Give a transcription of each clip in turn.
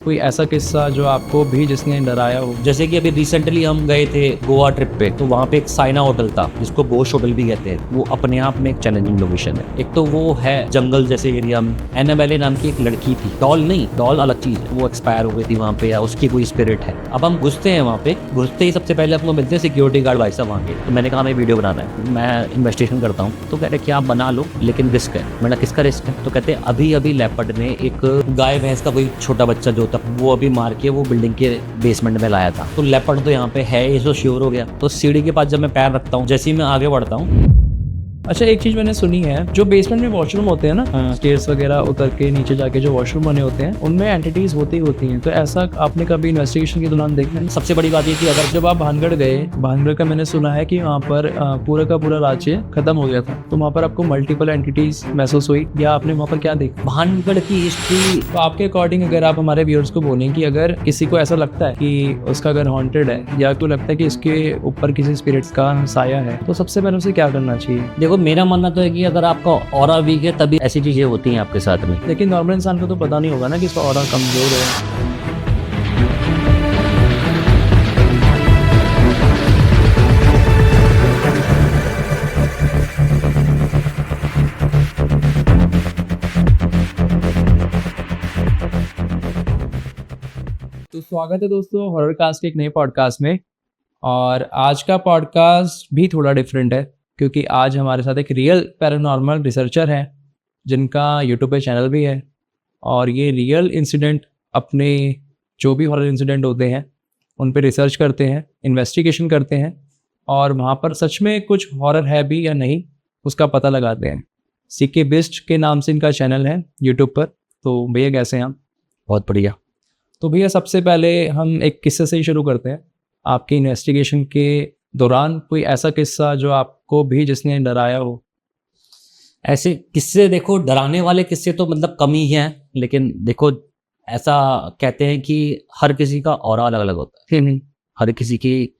कोई ऐसा किस्सा जो आपको भी जिसने डराया हो? जैसे कि अभी रिसेंटली हम गए थे गोवा ट्रिप पे, तो वहाँ पे एक साइना होटल था जिसको गोश होटल भी कहते हैं। वो अपने आप में एक चैलेंजिंग लोकेशन है। एक तो वो है जंगल जैसे एरिया में। एनाबेले नाम की एक लड़की थी, डॉल नहीं, डॉल अलग चीज है, वो एक्सपायर हो गई थी वहाँ पे, या उसकी कोई स्पिरिट है। अब हम घुसते हैं वहाँ पे, घुसते ही सबसे पहले अपने मिलते हैं सिक्योरिटी गार्ड भाई साहब वहाँ के। तो मैंने कहा हमें वीडियो बनाना है, मैं इन्वेस्टिगेशन करता हूँ। तो कह रहे कि आप बना लो लेकिन रिस्क है। मैंने किसका रिस्क है? तो कहते अभी अभी लेपर्ड ने एक गाय भैंस का कोई छोटा बच्चा जो था वो अभी मार के वो बिल्डिंग के बेसमेंट में लाया था। तो लेपर्ड तो यहाँ पे है, ये तो श्योर हो गया। तो सीढ़ी के पास जब मैं पैर रखता हूँ, जैसे ही मैं आगे बढ़ता हूँ, अच्छा, एक चीज मैंने सुनी है, जो बेसमेंट में वॉशरूम होते हैं ना, स्टेयर्स वगैरह उतर के नीचे जाके जो वॉशरूम बने होते हैं, उनमें एंटिटीज होती हैं। तो ऐसा आपने कभी इन्वेस्टिगेशन के दौरान देखा है? सबसे बड़ी बात ये कि अगर जब आप भानगढ़ गए, भानगढ़ का मैंने सुना है कि वहाँ पर पूरा का पूरा राज्य खत्म हो गया था, तो वहाँ पर आपको मल्टीपल एंटिटीज महसूस हुई, या आपने वहाँ पर क्या देखा? भानगढ़ की हिस्ट्री, तो आपके अकॉर्डिंग अगर आप हमारे व्यूअर्स को बोलें कि अगर किसी को ऐसा लगता है कि उसका घर हॉन्टेड है, या तो लगता है कि इसके ऊपर किसी स्पिरिट्स का साया है, तो सबसे पहले उसे क्या करना चाहिए? देखो मेरा मानना तो है कि अगर आपका ऑरा वीक है तभी ऐसी चीजें होती हैं आपके साथ में। लेकिन नॉर्मल इंसान को तो पता नहीं होगा ना कि इसका ऑरा कमजोर है। तो स्वागत है दोस्तों हॉरर कास्ट के एक नए पॉडकास्ट में। और आज का पॉडकास्ट भी थोड़ा डिफरेंट है, क्योंकि आज हमारे साथ एक रियल पैरानॉर्मल रिसर्चर है जिनका यूट्यूब पे चैनल भी है, और ये रियल इंसिडेंट, अपने जो भी हॉरर इंसिडेंट होते हैं उन पे रिसर्च करते हैं, इन्वेस्टिगेशन करते हैं, और वहाँ पर सच में कुछ हॉरर है भी या नहीं उसका पता लगाते हैं। सीके बिस्ट के नाम से इनका चैनल है यूट्यूब पर। तो भैया कैसे हैं आप? बहुत बढ़िया। तो भैया सबसे पहले हम एक किस्से से ही शुरू करते हैं। आपकी इन्वेस्टिगेशन के दौरान कोई ऐसा किस्सा जो आपको भी जिसने डराया हो? ऐसे किस्से, देखो डराने वाले किस्से तो मतलब कम ही हैं, लेकिन देखो ऐसा कहते हैं कि हर किसी का ऑरा अलग अलग होता है। हर किसी की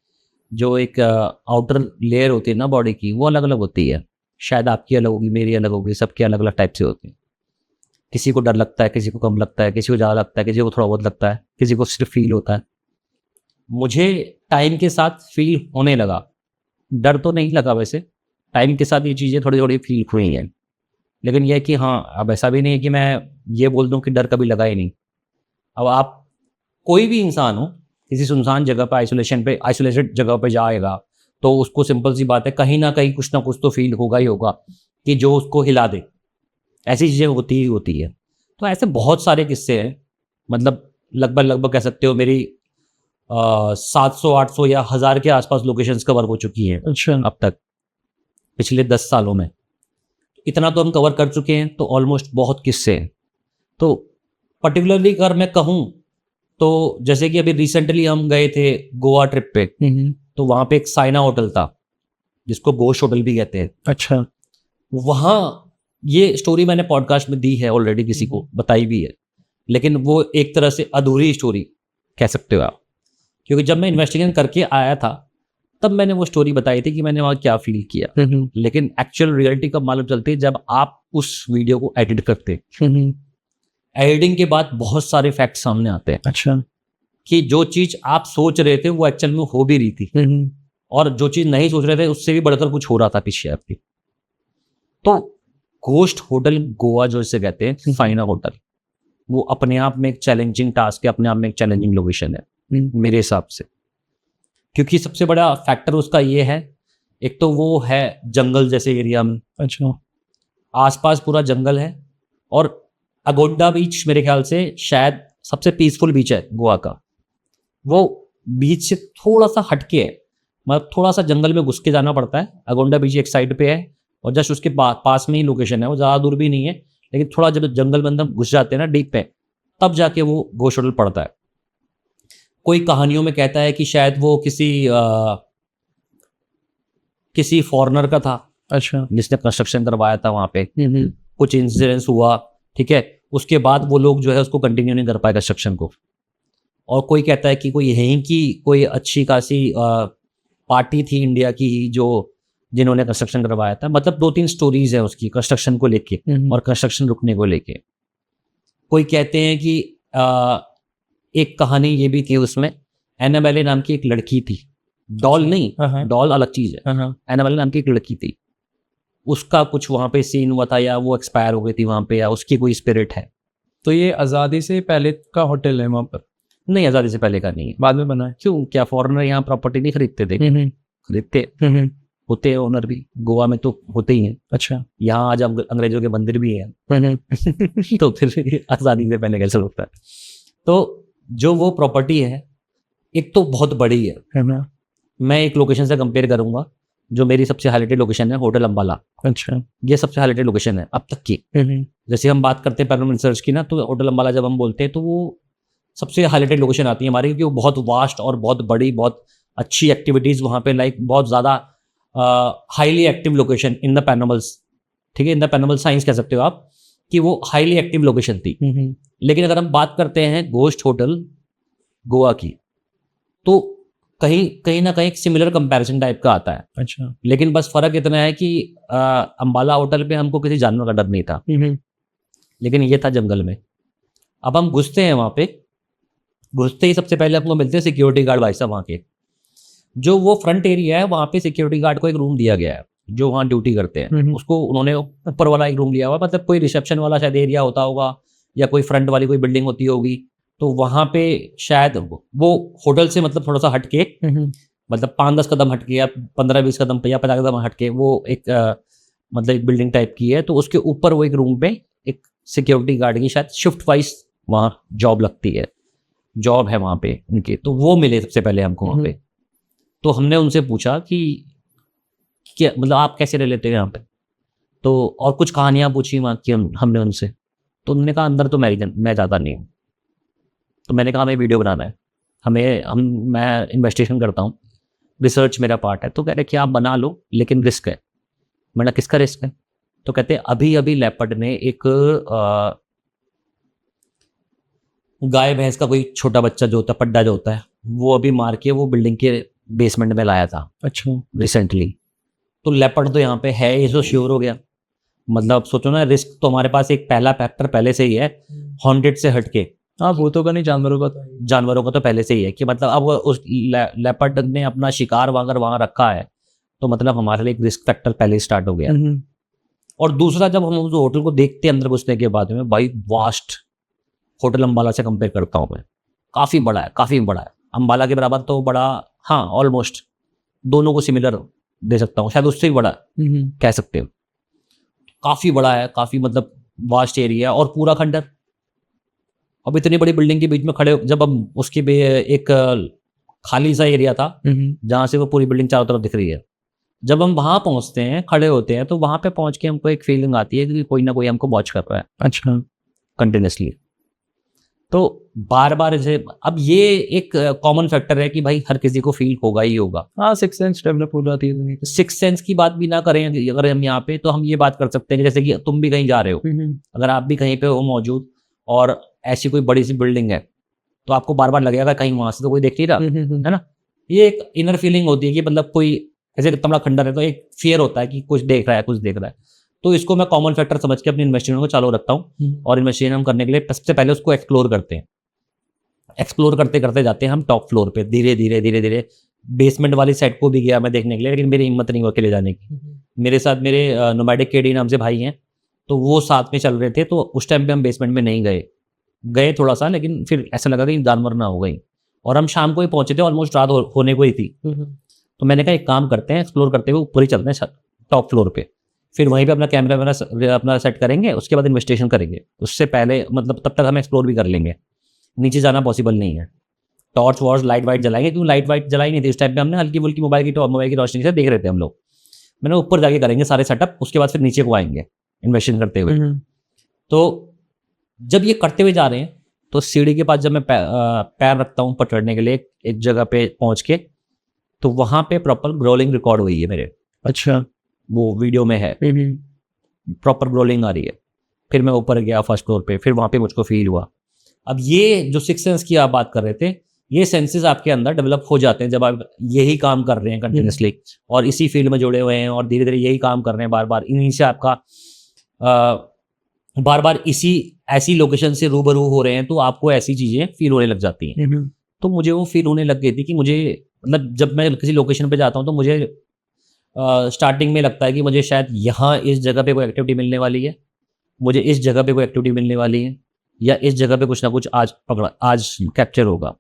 जो एक आउटर लेयर होती है ना बॉडी की, वो अलग अलग होती है। शायद आपकी अलग होगी, मेरी अलग होगी, सबके अलग अलग टाइप से होती है। किसी को डर लगता है, किसी को कम लगता है, किसी को ज़्यादा लगता है, किसी को थोड़ा बहुत लगता है, किसी को सिर्फ फील होता है। मुझे टाइम के साथ फील होने लगा, डर तो नहीं लगा वैसे। टाइम के साथ ये चीज़ें थोड़ी थोड़ी फील हुई हैं, लेकिन यह कि हाँ, अब ऐसा भी नहीं है कि मैं ये बोल दूं कि डर कभी लगा ही नहीं। अब आप कोई भी इंसान हो, किसी सुनसान जगह पर आइसोलेटेड जगह पर जाएगा, तो उसको सिंपल सी बात है, कहीं ना कहीं कुछ ना कुछ तो फील होगा ही होगा कि जो उसको हिला दे। ऐसी चीज़ें होती ही होती है। तो ऐसे बहुत सारे किस्से हैं, मतलब लगभग कह सकते हो मेरी 700 800 या 1000 के आसपास लोकेशंस कवर हो चुकी हैं अच्छा। अब तक, पिछले 10 सालों में। इतना तो हम कवर कर चुके हैं, तो ऑलमोस्ट बहुत किस्से हैं। तो पर्टिकुलरली अगर मैं कहूँ तो जैसे कि अभी रिसेंटली हम गए थे गोवा ट्रिप पे, तो वहाँ पे एक साइना होटल था जिसको गोश होटल भी कहते हैं। अच्छा। वहाँ ये स्टोरी मैंने पॉडकास्ट में दी है ऑलरेडी, किसी को बताई भी है, लेकिन वो एक तरह से अधूरी स्टोरी कह सकते हो आप, क्योंकि जब मैं इन्वेस्टिगेशन करके आया था तब मैंने वो स्टोरी बताई थी कि मैंने वहाँ क्या फील किया। लेकिन एक्चुअल रियलिटी कब मालूम चलती है? जब आप उस वीडियो को एडिट करते। एडिटिंग के बाद बहुत सारे फैक्ट सामने आते हैं। अच्छा। कि जो चीज आप सोच रहे थे वो एक्चुअल में हो भी रही थी, और जो चीज नहीं सोच रहे थे उससे भी बढ़कर कुछ हो रहा था पीछे आपकी। तो गोस्ट होटल गोवा जो इसे कहते हैं, साइना होटल, वो अपने आप में एक चैलेंजिंग टास्क है, अपने आप में एक चैलेंजिंग लोकेशन है मेरे हिसाब से। क्योंकि सबसे बड़ा फैक्टर उसका ये है, एक तो वो है जंगल जैसे एरिया में। अच्छा। आसपास पूरा जंगल है, और अगोंडा बीच मेरे ख्याल से शायद सबसे पीसफुल बीच है गोवा का। वो बीच से थोड़ा सा हटके है, मतलब थोड़ा सा जंगल में घुस के जाना पड़ता है। अगोंडा बीच एक साइड पे है, और जस्ट उसके पास में ही लोकेशन है। वो ज़्यादा दूर भी नहीं है, लेकिन थोड़ा जब जंगल में अंदर घुस जाते हैं ना डीप पे, तब जाके वो गोस्ट होटल पड़ता है। कोई कहानियों में कहता है कि शायद वो किसी फॉरेनर का था। अच्छा। जिसने कंस्ट्रक्शन करवाया था वहाँ पे। कुछ इंसिडेंस हुआ, ठीक है, उसके बाद वो लोग जो है उसको कंटिन्यू नहीं कर पाए कंस्ट्रक्शन को। और कोई कहता है कि कोई यहीं की कोई अच्छी खासी पार्टी थी इंडिया की जो जिन्होंने कंस्ट्रक्शन करवाया था। मतलब 2-3 स्टोरीज है उसकी कंस्ट्रक्शन को लेके और कंस्ट्रक्शन रुकने को लेके। कोई कहते हैं कि एक कहानी ये भी थी उसमें, एनाबेले नाम की एक लड़की थी, डॉल नहीं, हाँ डॉल अलग चीज है, हाँ एनाबेले नाम की एक लड़की थी, उसका कुछ वहां पे सीन हुआ था या वो एक्सपायर हो गई थी वहां पे, या उसकी कोई स्पिरिट है। तो ये आज़ादी से पहले का होटल है वहाँ पर, नहीं, आज़ादी से पहले का नहीं है। बाद में बना है? क्यों, क्या फॉरेनर यहाँ प्रॉपर्टी नहीं खरीदते थे? खरीदते होते हैं ओनर भी, गोवा में तो होते ही हैं। अच्छा। यहाँ आज अंग्रेजों के मंदिर भी हैं तो फिर आज़ादी से पहले कैसे होता है? तो जो वो प्रॉपर्टी है, एक तो बहुत बड़ी है। मैं एक लोकेशन से कंपेयर करूंगा, जो मेरी सबसे हाईलाइटेड लोकेशन है होटल अंबाला। अच्छा। ये सबसे हाईलाइटेड लोकेशन है अब तक की। जैसे हम बात करते हैं पैरानॉर्मल रिसर्च की ना, तो होटल अंबाला जब हम बोलते हैं तो वो सबसे हाईलाइटेड लोकेशन आती है हमारी, क्योंकि वो बहुत वास्ट और बहुत बड़ी, बहुत अच्छी एक्टिविटीज़ वहाँ पे, लाइक बहुत ज़्यादा highly active location in the paranormals, ठीक है, इन द पैरानॉर्मल साइंस कह सकते हो आप, कि वो हाईली एक्टिव लोकेशन थी। लेकिन अगर हम बात करते हैं घोस्ट होटल गोवा की, तो कहीं ना कहीं एक सिमिलर कंपैरिजन टाइप का आता है। अच्छा। लेकिन बस फर्क इतना है कि अंबाला होटल पे हमको किसी जानवर का डर नहीं था, लेकिन ये था जंगल में। अब हम घुसते हैं वहाँ पे, घुसते ही सबसे पहले हमको मिलते हैं सिक्योरिटी गार्ड भाई साहब वहाँ के। जो वो फ्रंट एरिया है वहाँ पे सिक्योरिटी गार्ड को एक रूम दिया गया है, जो वहाँ ड्यूटी करते हैं, उसको उन्होंने ऊपर वाला एक रूम लिया हुआ, मतलब कोई रिसेप्शन वाला शायद एरिया होता होगा, या कोई फ्रंट वाली कोई बिल्डिंग होती होगी, तो वहाँ पे शायद वो होटल से मतलब थोड़ा सा हटके, मतलब 5-10 कदम हटके या 15-20 कदम या 50 कदम हटके वो एक मतलब एक बिल्डिंग टाइप की है। तो उसके ऊपर वो एक रूम पे एक सिक्योरिटी गार्ड की शायद शिफ्ट वाइज वहाँ जॉब लगती है, जॉब है वहाँ पे उनके। तो वो मिले सबसे पहले हमको वहाँ पे। तो हमने उनसे पूछा कि क्या मतलब आप कैसे रह लेते हो यहाँ पे, तो और कुछ कहानियाँ पूछी वहाँ की हमने उनसे। तो उन्होंने कहा अंदर तो मैं ज़्यादा नहीं हूँ। तो मैंने कहा हमें वीडियो बनाना है, मैं इन्वेस्टिगेशन करता हूँ, रिसर्च मेरा पार्ट है। तो कह रहे कि आप बना लो, लेकिन रिस्क है। मैंने किसका रिस्क है? तो कहते अभी अभी लेपर्ड ने एक गाय भैंस का कोई छोटा बच्चा जो होता है, पड्डा जो होता है, वो अभी मार के वो बिल्डिंग के बेसमेंट में लाया था। अच्छा। रिसेंटली। तो लेपर्ड तो यहाँ पे है, ये तो श्योर हो गया। मतलब सोचो ना, रिस्क तो हमारे पास एक पहला फैक्टर पहले से ही है, हॉन्टेड से हटके। हाँ, भूतों का नहीं, जानवरों का तो पहले से ही है कि मतलब अब उस लेपर्ड ने अपना शिकार अगर वहां रखा है, तो मतलब हमारे लिए एक रिस्क फैक्टर पहले ही स्टार्ट हो गया। और दूसरा, जब हम उस होटल को देखते हैं अंदर घुसने के बाद में, भाई वास्ट होटल अंबाला से कंपेयर करता हूँ मैं, काफ़ी बड़ा है, अंबाला के बराबर तो बड़ा, हाँ ऑलमोस्ट दोनों को सिमिलर दे सकता हूँ, शायद उससे भी बड़ा कह सकते हो। काफ़ी बड़ा है, काफ़ी मतलब वास्ट एरिया और पूरा खंडर। अब इतनी बड़ी बिल्डिंग के बीच में खड़े, जब हम उसके एक खाली सा एरिया था जहाँ से वो पूरी बिल्डिंग चारों तरफ दिख रही है। जब हम वहाँ पहुँचते हैं, खड़े होते हैं, तो वहाँ पे पहुँच के हमको एक फीलिंग आती है कि कोई ना कोई हमको वॉच कर रहा है। अच्छा। कंटिन्यूसली। तो बार बार जैसे, अब ये एक कॉमन फैक्टर है कि भाई हर किसी को फील होगा ही होगा। हाँ, सिक्स सेंस डेवलप हो जाती है। सिक्स सेंस की बात भी ना करें अगर हम यहाँ पे, तो हम ये बात कर सकते हैं कि जैसे कि तुम भी कहीं जा रहे हो, अगर आप भी कहीं पे हो मौजूद और ऐसी कोई बड़ी सी बिल्डिंग है, तो आपको बार बार लगेगा कहीं वहां से तो कोई देख नहीं रहा है ना। ये एक इनर फीलिंग होती है कि मतलब कोई ऐसे इतना बड़ा खंडर है तो एक फियर होता है कि कुछ देख रहा है। तो इसको मैं कॉमन फैक्टर समझ के अपनी इन्वेस्टिगेशन को चालू रखता हूँ, और इन्वेस्टिगेशन हम करने के लिए सबसे पहले उसको एक्सप्लोर करते हैं। एक्सप्लोर करते करते जाते हैं हम टॉप फ्लोर पे, धीरे धीरे बेसमेंट वाली साइड को भी गया मैं देखने के लिए, लेकिन मेरी हिम्मत नहीं हुआ अकेले जाने की। मेरे साथ मेरे नोमैडिक केडी नाम से भाई हैं, तो वो साथ में चल रहे थे। तो उस टाइम पे हम बेसमेंट में नहीं गए थोड़ा सा, लेकिन फिर ऐसा लगा कि जानवर ना हो गई, और हम शाम को ही पहुंचे थे, ऑलमोस्ट रात होने को ही थी। तो मैंने कहा एक काम करते हैं, एक्सप्लोर करते हुए ऊपर ही चलते हैं टॉप फ्लोर पे, फिर वहीं पे अपना कैमरा अपना सेट करेंगे, उसके बाद इन्वेस्टिगेशन करेंगे। उससे पहले मतलब तब तक हम एक्सप्लोर भी कर लेंगे, नीचे जाना पॉसिबल नहीं है। टॉर्च वॉर्च लाइट वाइट जलाएंगे, क्योंकि लाइट वाइट जलाई नहीं थी उस टाइम पे, हमने हल्की फुल्की मोबाइल की रोशनी से देख रहे थे हम लोग। मैंने ऊपर जाके करेंगे सारे सेटअप, उसके बाद फिर नीचे को आएंगे इन्वेस्टिगेशन करते हुए। तो जब ये करते हुए जा रहे हैं, तो सीढ़ी के पास जब मैं पैर रखता हूँ पकड़ने के लिए एक जगह पे पहुंच के, तो वहां पे प्रॉपर ग्रोलिंग रिकॉर्ड हुई है मेरे। अच्छा। वो वीडियो में है, प्रॉपर ग्रोलिंग आ रही है। फिर मैं ऊपर गया फर्स्ट फ्लोर पे, फिर वहां पे मुझको फील हुआ। अब ये जो सिक्स सेंस की आप बात कर रहे थे, ये सेंसेस आपके अंदर डेवलप हो जाते हैं जब आप यही काम कर रहे हैं कंटिन्यूसली, और इसी फील्ड में जुड़े हुए हैं, और धीरे धीरे यही काम कर रहे हैं बार बार, इन्हीं से आपका बार बार इसी ऐसी लोकेशन से रूबरू हो रहे हैं तो आपको ऐसी चीजें फील होने लग जाती हैं। तो मुझे वो फील होने लग गई थी कि मुझे, मतलब जब मैं किसी लोकेशन पे जाता हूँ तो मुझे स्टार्टिंग में लगता है कि मुझे शायद यहाँ इस जगह पे कोई एक्टिविटी मिलने वाली है, मुझे इस जगह पे कोई एक्टिविटी मिलने वाली है, या इस जगह पे कुछ ना कुछ आज कैप्चर होगा।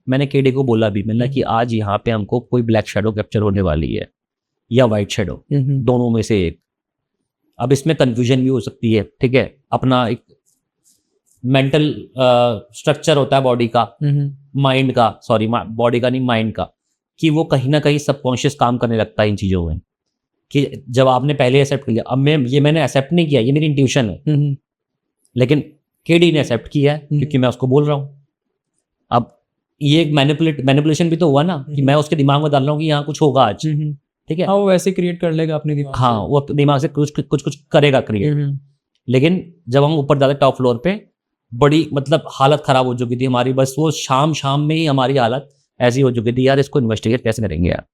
मैंने केडी को बोला भी, मैंने कि आज यहाँ पे हमको कोई ब्लैक शेडो कैप्चर होने वाली है या वाइट शेडो, दोनों में से एक। अब इसमें कंफ्यूजन भी हो सकती है, ठीक है, अपना एक मेंटल स्ट्रक्चर होता है बॉडी का, माइंड का, सॉरी बॉडी का नहीं, माइंड का, कि वो कहीं ना कहीं सबकॉन्शियस काम करने लगता है इन चीज़ों में। कि जब आपने पहले एक्सेप्ट कर लिया, अब मैंने एक्सेप्ट नहीं किया, ये मेरी इंट्यूशन है, लेकिन केडी ने एक्सेप्ट किया है क्योंकि मैं उसको बोल रहा हूँ। अब ये एक मैनिपुलेशन भी तो हुआ ना, कि मैं उसके दिमाग में डाल रहा हूँ कि यहाँ कुछ होगा आज, ठीक है। हाँ, वो वैसे क्रिएट कर लेगा अपने दिमाग हाँ, वो अपने दिमाग से कुछ करेगा क्रिएट। लेकिन जब हम ऊपर जाते टॉप फ्लोर पे, बड़ी मतलब हालत खराब हो चुकी थी हमारी। बस वो शाम में ही हमारी हालत ऐसी हो चुकी थी, यार इसको इन्वेस्टिगेट कैसे करेंगे यार,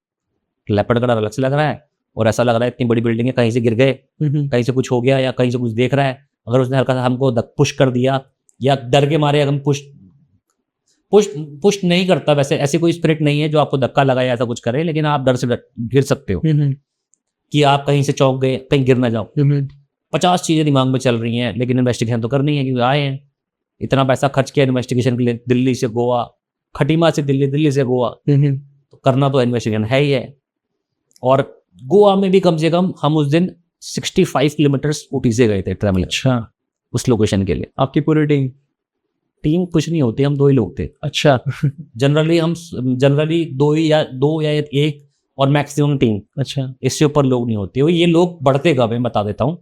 लेपर्ड कलर अलग से लग रहा है और ऐसा लग रहा है इतनी बड़ी बिल्डिंग है, कहीं से गिर गए, कहीं से कुछ हो गया, या कहीं से कुछ देख रहा है। अगर उसने हल्का सा हमको पुश कर दिया, या डर के मारे हम पुश नहीं करता, वैसे ऐसी कोई स्पिरिट नहीं है जो आपको धक्का लगाए ऐसा कुछ करे, लेकिन आप डर से गिर सकते हो कि आप कहीं से चौंक गए, कहीं गिर ना जाओ। 50 चीजें दिमाग में चल रही हैं, लेकिन इन्वेस्टिगेशन तो करनी है, क्योंकि आए हैं, इतना पैसा खर्च किया इन्वेस्टिगेशन के लिए, दिल्ली से गोवा, खटीमा से दिल्ली, दिल्ली से गोवा, तो करना तो इन्वेस्टिगेशन है ही है। और गोवा में भी कम से कम हम उस दिन 65 किलोमीटर स्कूटी से गए थे ट्रैवल, अच्छा, उस लोकेशन के लिए। आपकी पूरी टीम कुछ नहीं होती, हम 2 ही लोग थे। अच्छा। जनरली दो या एक और मैक्सिमम 3, अच्छा, इससे ऊपर लोग नहीं होते। ये लोग बढ़ते कब हैं बता देता हूँ।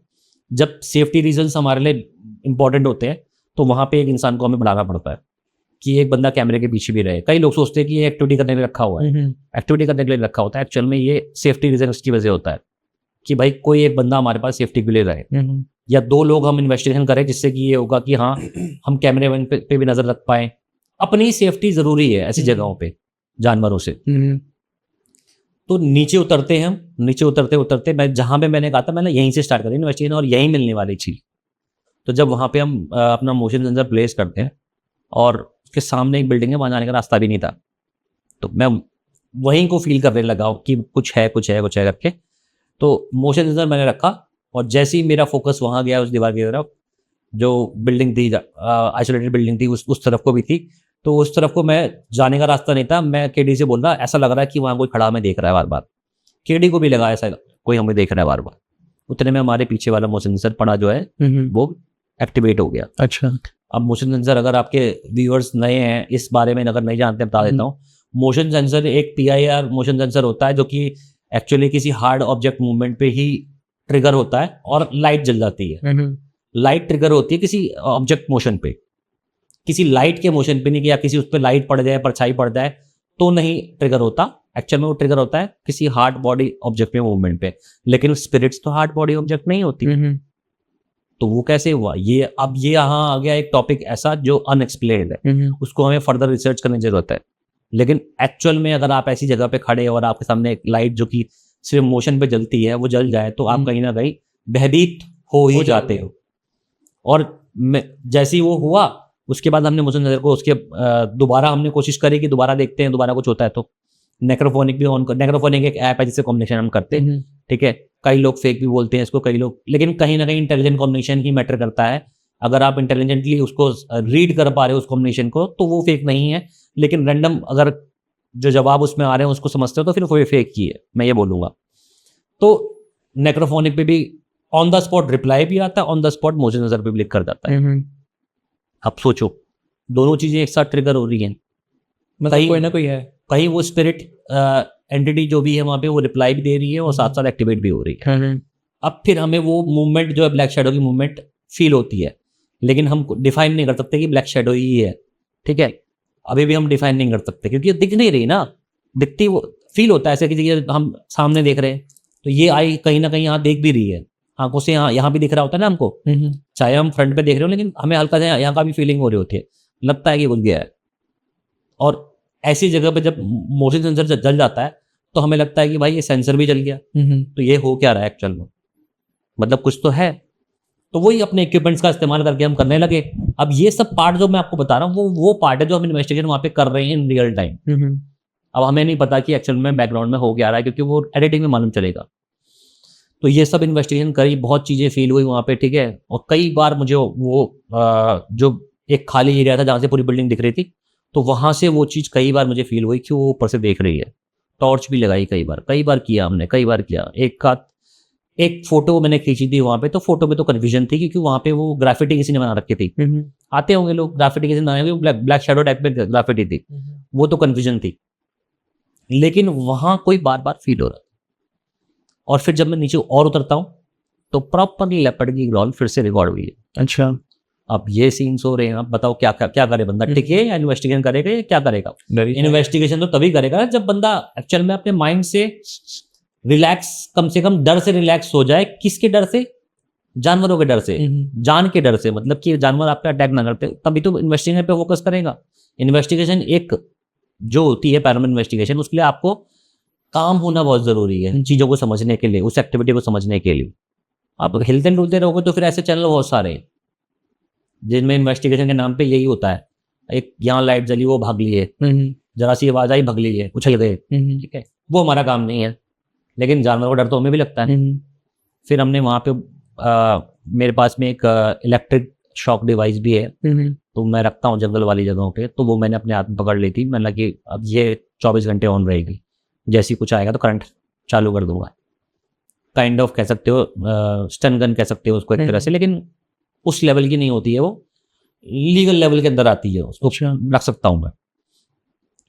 जब सेफ्टी रीजंस हमारे लिए इंपॉर्टेंट होते हैं तो वहाँ पे एक इंसान को हमें बढ़ाना पड़ता है कि एक बंदा कैमरे के पीछे भी रहे। कई लोग सोचते हैं कि ये एक्टिविटी करने के लिए रखा हुआ है, एक्टिविटी करने के लिए रखा होता है, एक्चुअल में ये सेफ्टी रीजन की वजह होता है कि भाई कोई एक बंदा हमारे पास सेफ्टी के लिए रहे, या 2 लोग हम इन्वेस्टिगेशन करें, जिससे कि ये होगा कि हाँ हम कैमरे पे भी नजर रख पाए। अपनी सेफ्टी जरूरी है ऐसी जगहों पे जानवरों से। तो नीचे उतरते हैं हम, नीचे उतरते मैं जहाँ पे मैंने कहा था, मैंने यहीं से स्टार्ट करी इन्वेस्टिगेशन और यहीं मिलने वाली थी। तो जब वहाँ पे हम अपना मोशन सेंसर प्लेस करते हैं और उसके सामने एक बिल्डिंग है, वहाँ जाने का रास्ता भी नहीं था, तो मैं वहीं को फील करने लगा कि कुछ है करके। तो मोशन सेंसर मैंने रखा और जैसे ही मेरा फोकस वहाँ गया उस दीवार की तरफ, जो बिल्डिंग थी, आइसोलेटेड बिल्डिंग थी, उस तरफ को भी थी, तो उस तरफ को मैं जाने का रास्ता नहीं था। मैं केडी से बोल रहा, ऐसा लग रहा है कि वहाँ कोई खड़ा हमें देख रहा है बार बार। केडी को भी लगा ऐसा कोई हमें देख रहा है बार बार। उतने में हमारे पीछे वाला मोशन सेंसर पड़ा जो है वो एक्टिवेट हो गया। अच्छा, अब मोशन सेंसर, अगर आपके व्यूअर्स नए हैं इस बारे में, अगर नहीं जानते बता देता हूँ। मोशन सेंसर एक PIR मोशन सेंसर होता है जो कि एक्चुअली किसी हार्ड ऑब्जेक्ट मूवमेंट पे ही ट्रिगर होता है और लाइट जल जाती है। लाइट ट्रिगर होती है किसी ऑब्जेक्ट मोशन पे, किसी लाइट के मोशन पे नहीं, कि या किसी उस पर लाइट पड़ जाए, परछाई पड़ जाए तो नहीं ट्रिगर होता। एक्चुअल में वो ट्रिगर होता है किसी हार्ड बॉडी ऑब्जेक्ट में मूवमेंट पे। लेकिन स्पिरिट्स तो हार्ड बॉडी ऑब्जेक्ट नहीं होती। तो वो कैसे हुआ ये? अब ये यहाँ आ गया एक टॉपिक ऐसा जो अनएक्सप्लेन्ड है, उसको हमें फर्दर रिसर्च करने की जरूरत है। लेकिन एक्चुअल में अगर आप ऐसी जगह पे खड़े और आपके सामने एक लाइट जो कि सिर्फ मोशन पे जलती है वो जल जाए, तो आप कहीं ना कहीं भयभीत हो ही जाते हो। और जैसे ही वो हुआ, उसके बाद हमने मोशन सेंसर को उसके दोबारा हमने कोशिश करी कि दोबारा देखते हैं, दोबारा कुछ होता है तो। नेक्रोफोनिक भी ऑन कर, नेक्रोफोनिक एक ऐप है जिससे कॉम्बिनेशन हम करते हैं, ठीक है। कई लोग फेक भी बोलते हैं इसको, कई लोग, लेकिन कहीं ना कहीं इंटेलिजेंट कॉम्बिनेशन ही मैटर करता है। अगर आप इंटेलिजेंटली उसको रीड कर पा रहे हो उस कॉम्बिनेशन को, तो वो फेक नहीं है। लेकिन रैंडम अगर जो जवाब उसमें आ रहे हैं उसको समझते हो तो फिर वो फेक ही है, मैं ये बोलूँगा। तो नेक्रोफोनिक पे भी ऑन द स्पॉट रिप्लाई भी आता है, on the spot motion sensor पे भी लिख कर जाता है। अब सोचो, दोनों चीजें एक साथ ट्रिगर हो रही हैं, मतलब कोई ना कोई है, कहीं वो स्पिरिट एंटिटी जो भी है वहाँ पे वो रिप्लाई भी दे रही है और साथ साथ एक्टिवेट भी हो रही है। अब फिर हमें वो मूवमेंट जो है ब्लैक शैडो की मूवमेंट फील होती है, लेकिन हम डिफाइन नहीं कर सकते कि ब्लैक शैडो ही है, ठीक है। अभी भी हम डिफाइन नहीं कर सकते क्योंकि दिख नहीं रही ना, दिखती वो फील होता है ऐसे किसी हम सामने देख रहे हैं तो ये आई कहीं ना कहीं यहाँ देख भी रही है, आंखों से यहाँ भी दिख रहा होता है ना हमको, चाहे हम फ्रंट पे देख रहे हो, लेकिन हमें हल्का सा यहाँ का भी फीलिंग हो रही होती है, लगता है कि घुस गया है। और ऐसी जगह पे जब मोशन सेंसर जल जाता है तो हमें लगता है कि भाई ये सेंसर भी जल गया। तो ये हो क्या रहा है एक्चुअल में, मतलब कुछ तो है। तो वही अपने इक्विपमेंट्स का इस्तेमाल करके हम करने लगे। अब ये सब पार्ट जो मैं आपको बता रहा हूँ वो पार्ट है जो हम इन्वेस्टिगेशन वहाँ पे कर रहे हैं इन रियल टाइम। अब हमें नहीं पता कि एक्चुअल में बैकग्राउंड में हो क्या रहा है, क्योंकि वो एडिटिंग में मालूम चलेगा। तो ये सब इन्वेस्टिगेशन करी, बहुत चीज़ें फील हुई वहाँ पे, ठीक है। और कई बार मुझे वो जो एक खाली एरिया था जहाँ से पूरी बिल्डिंग दिख रही थी, तो वहाँ से वो चीज़ कई बार मुझे फील हुई कि वो ऊपर से देख रही है। टॉर्च भी लगाई कई बार किया हमने, कई बार किया। एक फोटो मैंने खींची थी वहाँ पे, तो फोटो में तो कन्फ्यूजन थी क्योंकि वहाँ पे वो ग्राफिटी किसी ने बना रखी थी। आते होंगे लोग, ग्राफिटी किसी ने बनाई, ब्लैक शैडो टाइप में ग्राफिटी थी, वो तो कन्फ्यूजन थी। लेकिन वहाँ कोई बार बार फील हो रहा था। और फिर जब मैं नीचे और उतरता हूँ तो प्रॉपरली लेपर्ड की ग्रॉल फिर से रिकॉर्ड हुई है। अच्छा, अब ये सीन्स हो रहे हैं, अब बताओ क्या क्या करे बंदा, ठीक है, या इन्वेस्टिगेशन करेगा या क्या करेगा? इन्वेस्टिगेशन तो तभी करेगा जब बंदा एक्चुअल में अपने माइंड से रिलैक्स, कम से कम डर से रिलैक्स हो जाए। किसके डर से? जानवरों के डर से, जान के डर से, मतलब कि जानवर आप पे अटैक ना करते, तभी तो इन्वेस्टिगेशन पे फोकस करेगा। इन्वेस्टिगेशन एक जो होती है पैरानॉर्मल इन्वेस्टिगेशन, उसके लिए आपको काम होना बहुत जरूरी है चीजों को समझने के लिए, उस एक्टिविटी को समझने के लिए। आप हिलते डुलते रहोगे तो फिर ऐसे चैनल बहुत सारे हैं जिनमें इन्वेस्टिगेशन के नाम पे यही होता है, एक यहाँ लाइट जली वो भाग लिए, जरा सी आवाज आई भाग लिए, उछल गए, ठीक है। वो हमारा काम नहीं है, लेकिन जानवरों का डर तो हमें भी लगता है। फिर हमने वहाँ पे मेरे पास में एक इलेक्ट्रिक शॉक डिवाइस भी है, तो मैं रखता हूँ जंगल वाली जगहों पे, तो वो मैंने अपने हाथ में पकड़ ली थी। मैंने कि अब ये 24 घंटे ऑन रहेगी, जैसे ही कुछ आएगा तो करंट चालू कर दूंगा। काइंड ऑफ कह सकते हो, स्टन गन कह सकते हो उसको एक तरह से, लेकिन उस लेवल की नहीं होती है, वो लीगल लेवल के अंदर आती है, उसको रख सकता हूँ मैं।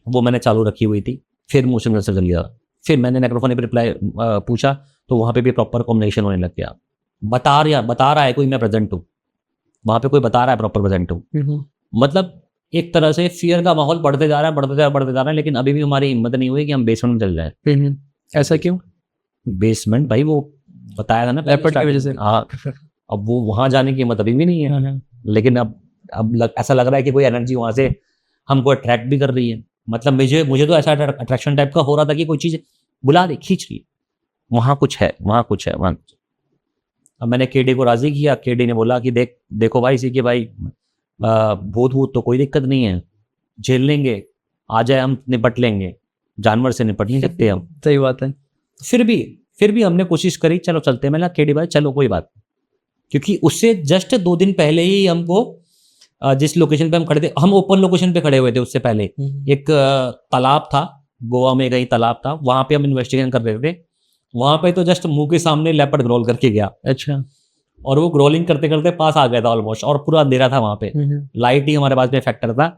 वो मैंने चालू रखी हुई थी। फिर मोशन सेंसर चल गया, फिर मैंने नेक्रोफोन पे रिप्लाई पूछा तो वहाँ पे भी प्रॉपर कॉम्बिनेशन होने लग गया। बता रहा है कोई मैं प्रेजेंट हूँ, वहाँ पे कोई बता रहा है प्रॉपर प्रेजेंट हूँ। मतलब एक तरह से फियर का माहौल बढ़ते जा रहा है, लेकिन अभी भी हमारी हिम्मत नहीं हुई कि हम बेसमेंट में चल जाए। ऐसा क्यों? बेसमेंट भाई वो बताया था ना लेपर्ड की वजह से। हाँ, अब वो वहां जाने की हिम्मत अभी भी नहीं है। लेकिन अब ऐसा लग रहा है कि कोई एनर्जी वहां से हमको अट्रैक्ट भी कर रही है। मतलब मुझे तो ऐसा अट्रैक्शन टाइप का हो रहा था कि कोई चीज बुला रही, खींच रही, वहां कुछ है। अब मैंने केडी को राजी किया। केडी ने बोला कि देखो भाई, इसी के भाई भूत तो कोई दिक्कत नहीं है, झेल लेंगे, आ जाए हम निपट लेंगे, जानवर से निपट नहीं सकते हम। सही बात है। फिर भी हमने कोशिश करी, चलो चलते हैं। मैंने केडी भाई चलो कोई बात, क्योंकि उससे जस्ट 2 दिन पहले ही हमको जिस लोकेशन पे हम खड़े थे, हम ओपन लोकेशन पे खड़े हुए थे। उससे पहले एक तालाब था, गोवा में कहीं तालाब था, वहां पे हम इन्वेस्टिगेशन कर रहे थे। वहां पे तो जस्ट मुंह के सामने लेपर्ड ग्रोल करके गया। अच्छा। और वो ग्रोलिंग करते करते पास आ गया था ऑलमोस्ट, और पूरा अंधेरा था वहां पे, लाइट ही हमारे पास में फैक्टर था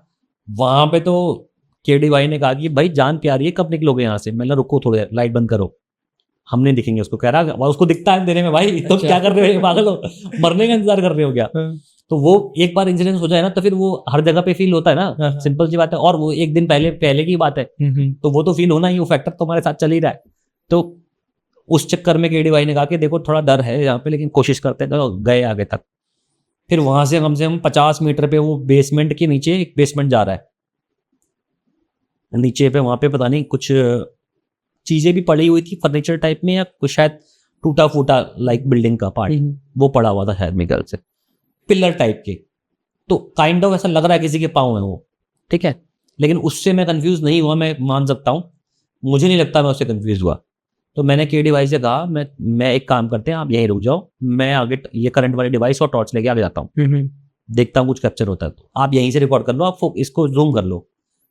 वहां पे। तो केडी भाई ने कहा कि भाई जान प्यारी है, कब निकलोगे यहाँ से? मैंने रुको थोड़ी देर, लाइट बंद करो, हम नहीं दिखेंगे उसको। कह रहा उसको दिखता है अंधेरे में, भाई तो क्या कर रहे हो, पागल हो, मरने का इंतजार कर रहे हो क्या? तो वो एक बार इंसिडेंस हो जाए ना तो फिर वो हर जगह पे फील होता है ना, सिंपल सी बात है। और वो एक दिन पहले की बात है, तो वो तो फील होना ही, वो फैक्टर तो हमारे साथ चल ही रहा है। तो उस चक्कर में केडी भाई ने कहा कि देखो थोड़ा डर है यहाँ पे, लेकिन कोशिश करते हैं। तो गए आगे तक, फिर वहां से कम 50 मीटर पे वो बेसमेंट के नीचे एक बेसमेंट जा रहा है। नीचे पे वहां पे पता नहीं कुछ चीजें भी पड़ी हुई थी फर्नीचर टाइप में, या कुछ शायद टूटा फूटा लाइक बिल्डिंग का पार्ट वो पड़ा हुआ था शायद, मेरे से पिलर टाइप के। तो काइंड ऑफ ऐसा लग रहा है किसी के पाँव है वो, ठीक है। लेकिन उससे मैं कंफ्यूज नहीं हुआ, मैं मान सकता हूँ, मुझे नहीं लगता मैं उससे कंफ्यूज हुआ। तो मैंने केडी भाई से कहा मैं एक काम करते हैं, आप यहीं रुक जाओ, मैं आगे ये करंट वाली डिवाइस और टॉर्च लेके आगे जाता हूँ, देखता हूँ कुछ कैप्चर होता है तो आप यहीं से रिकॉर्ड कर लो, आप इसको जूम कर लो,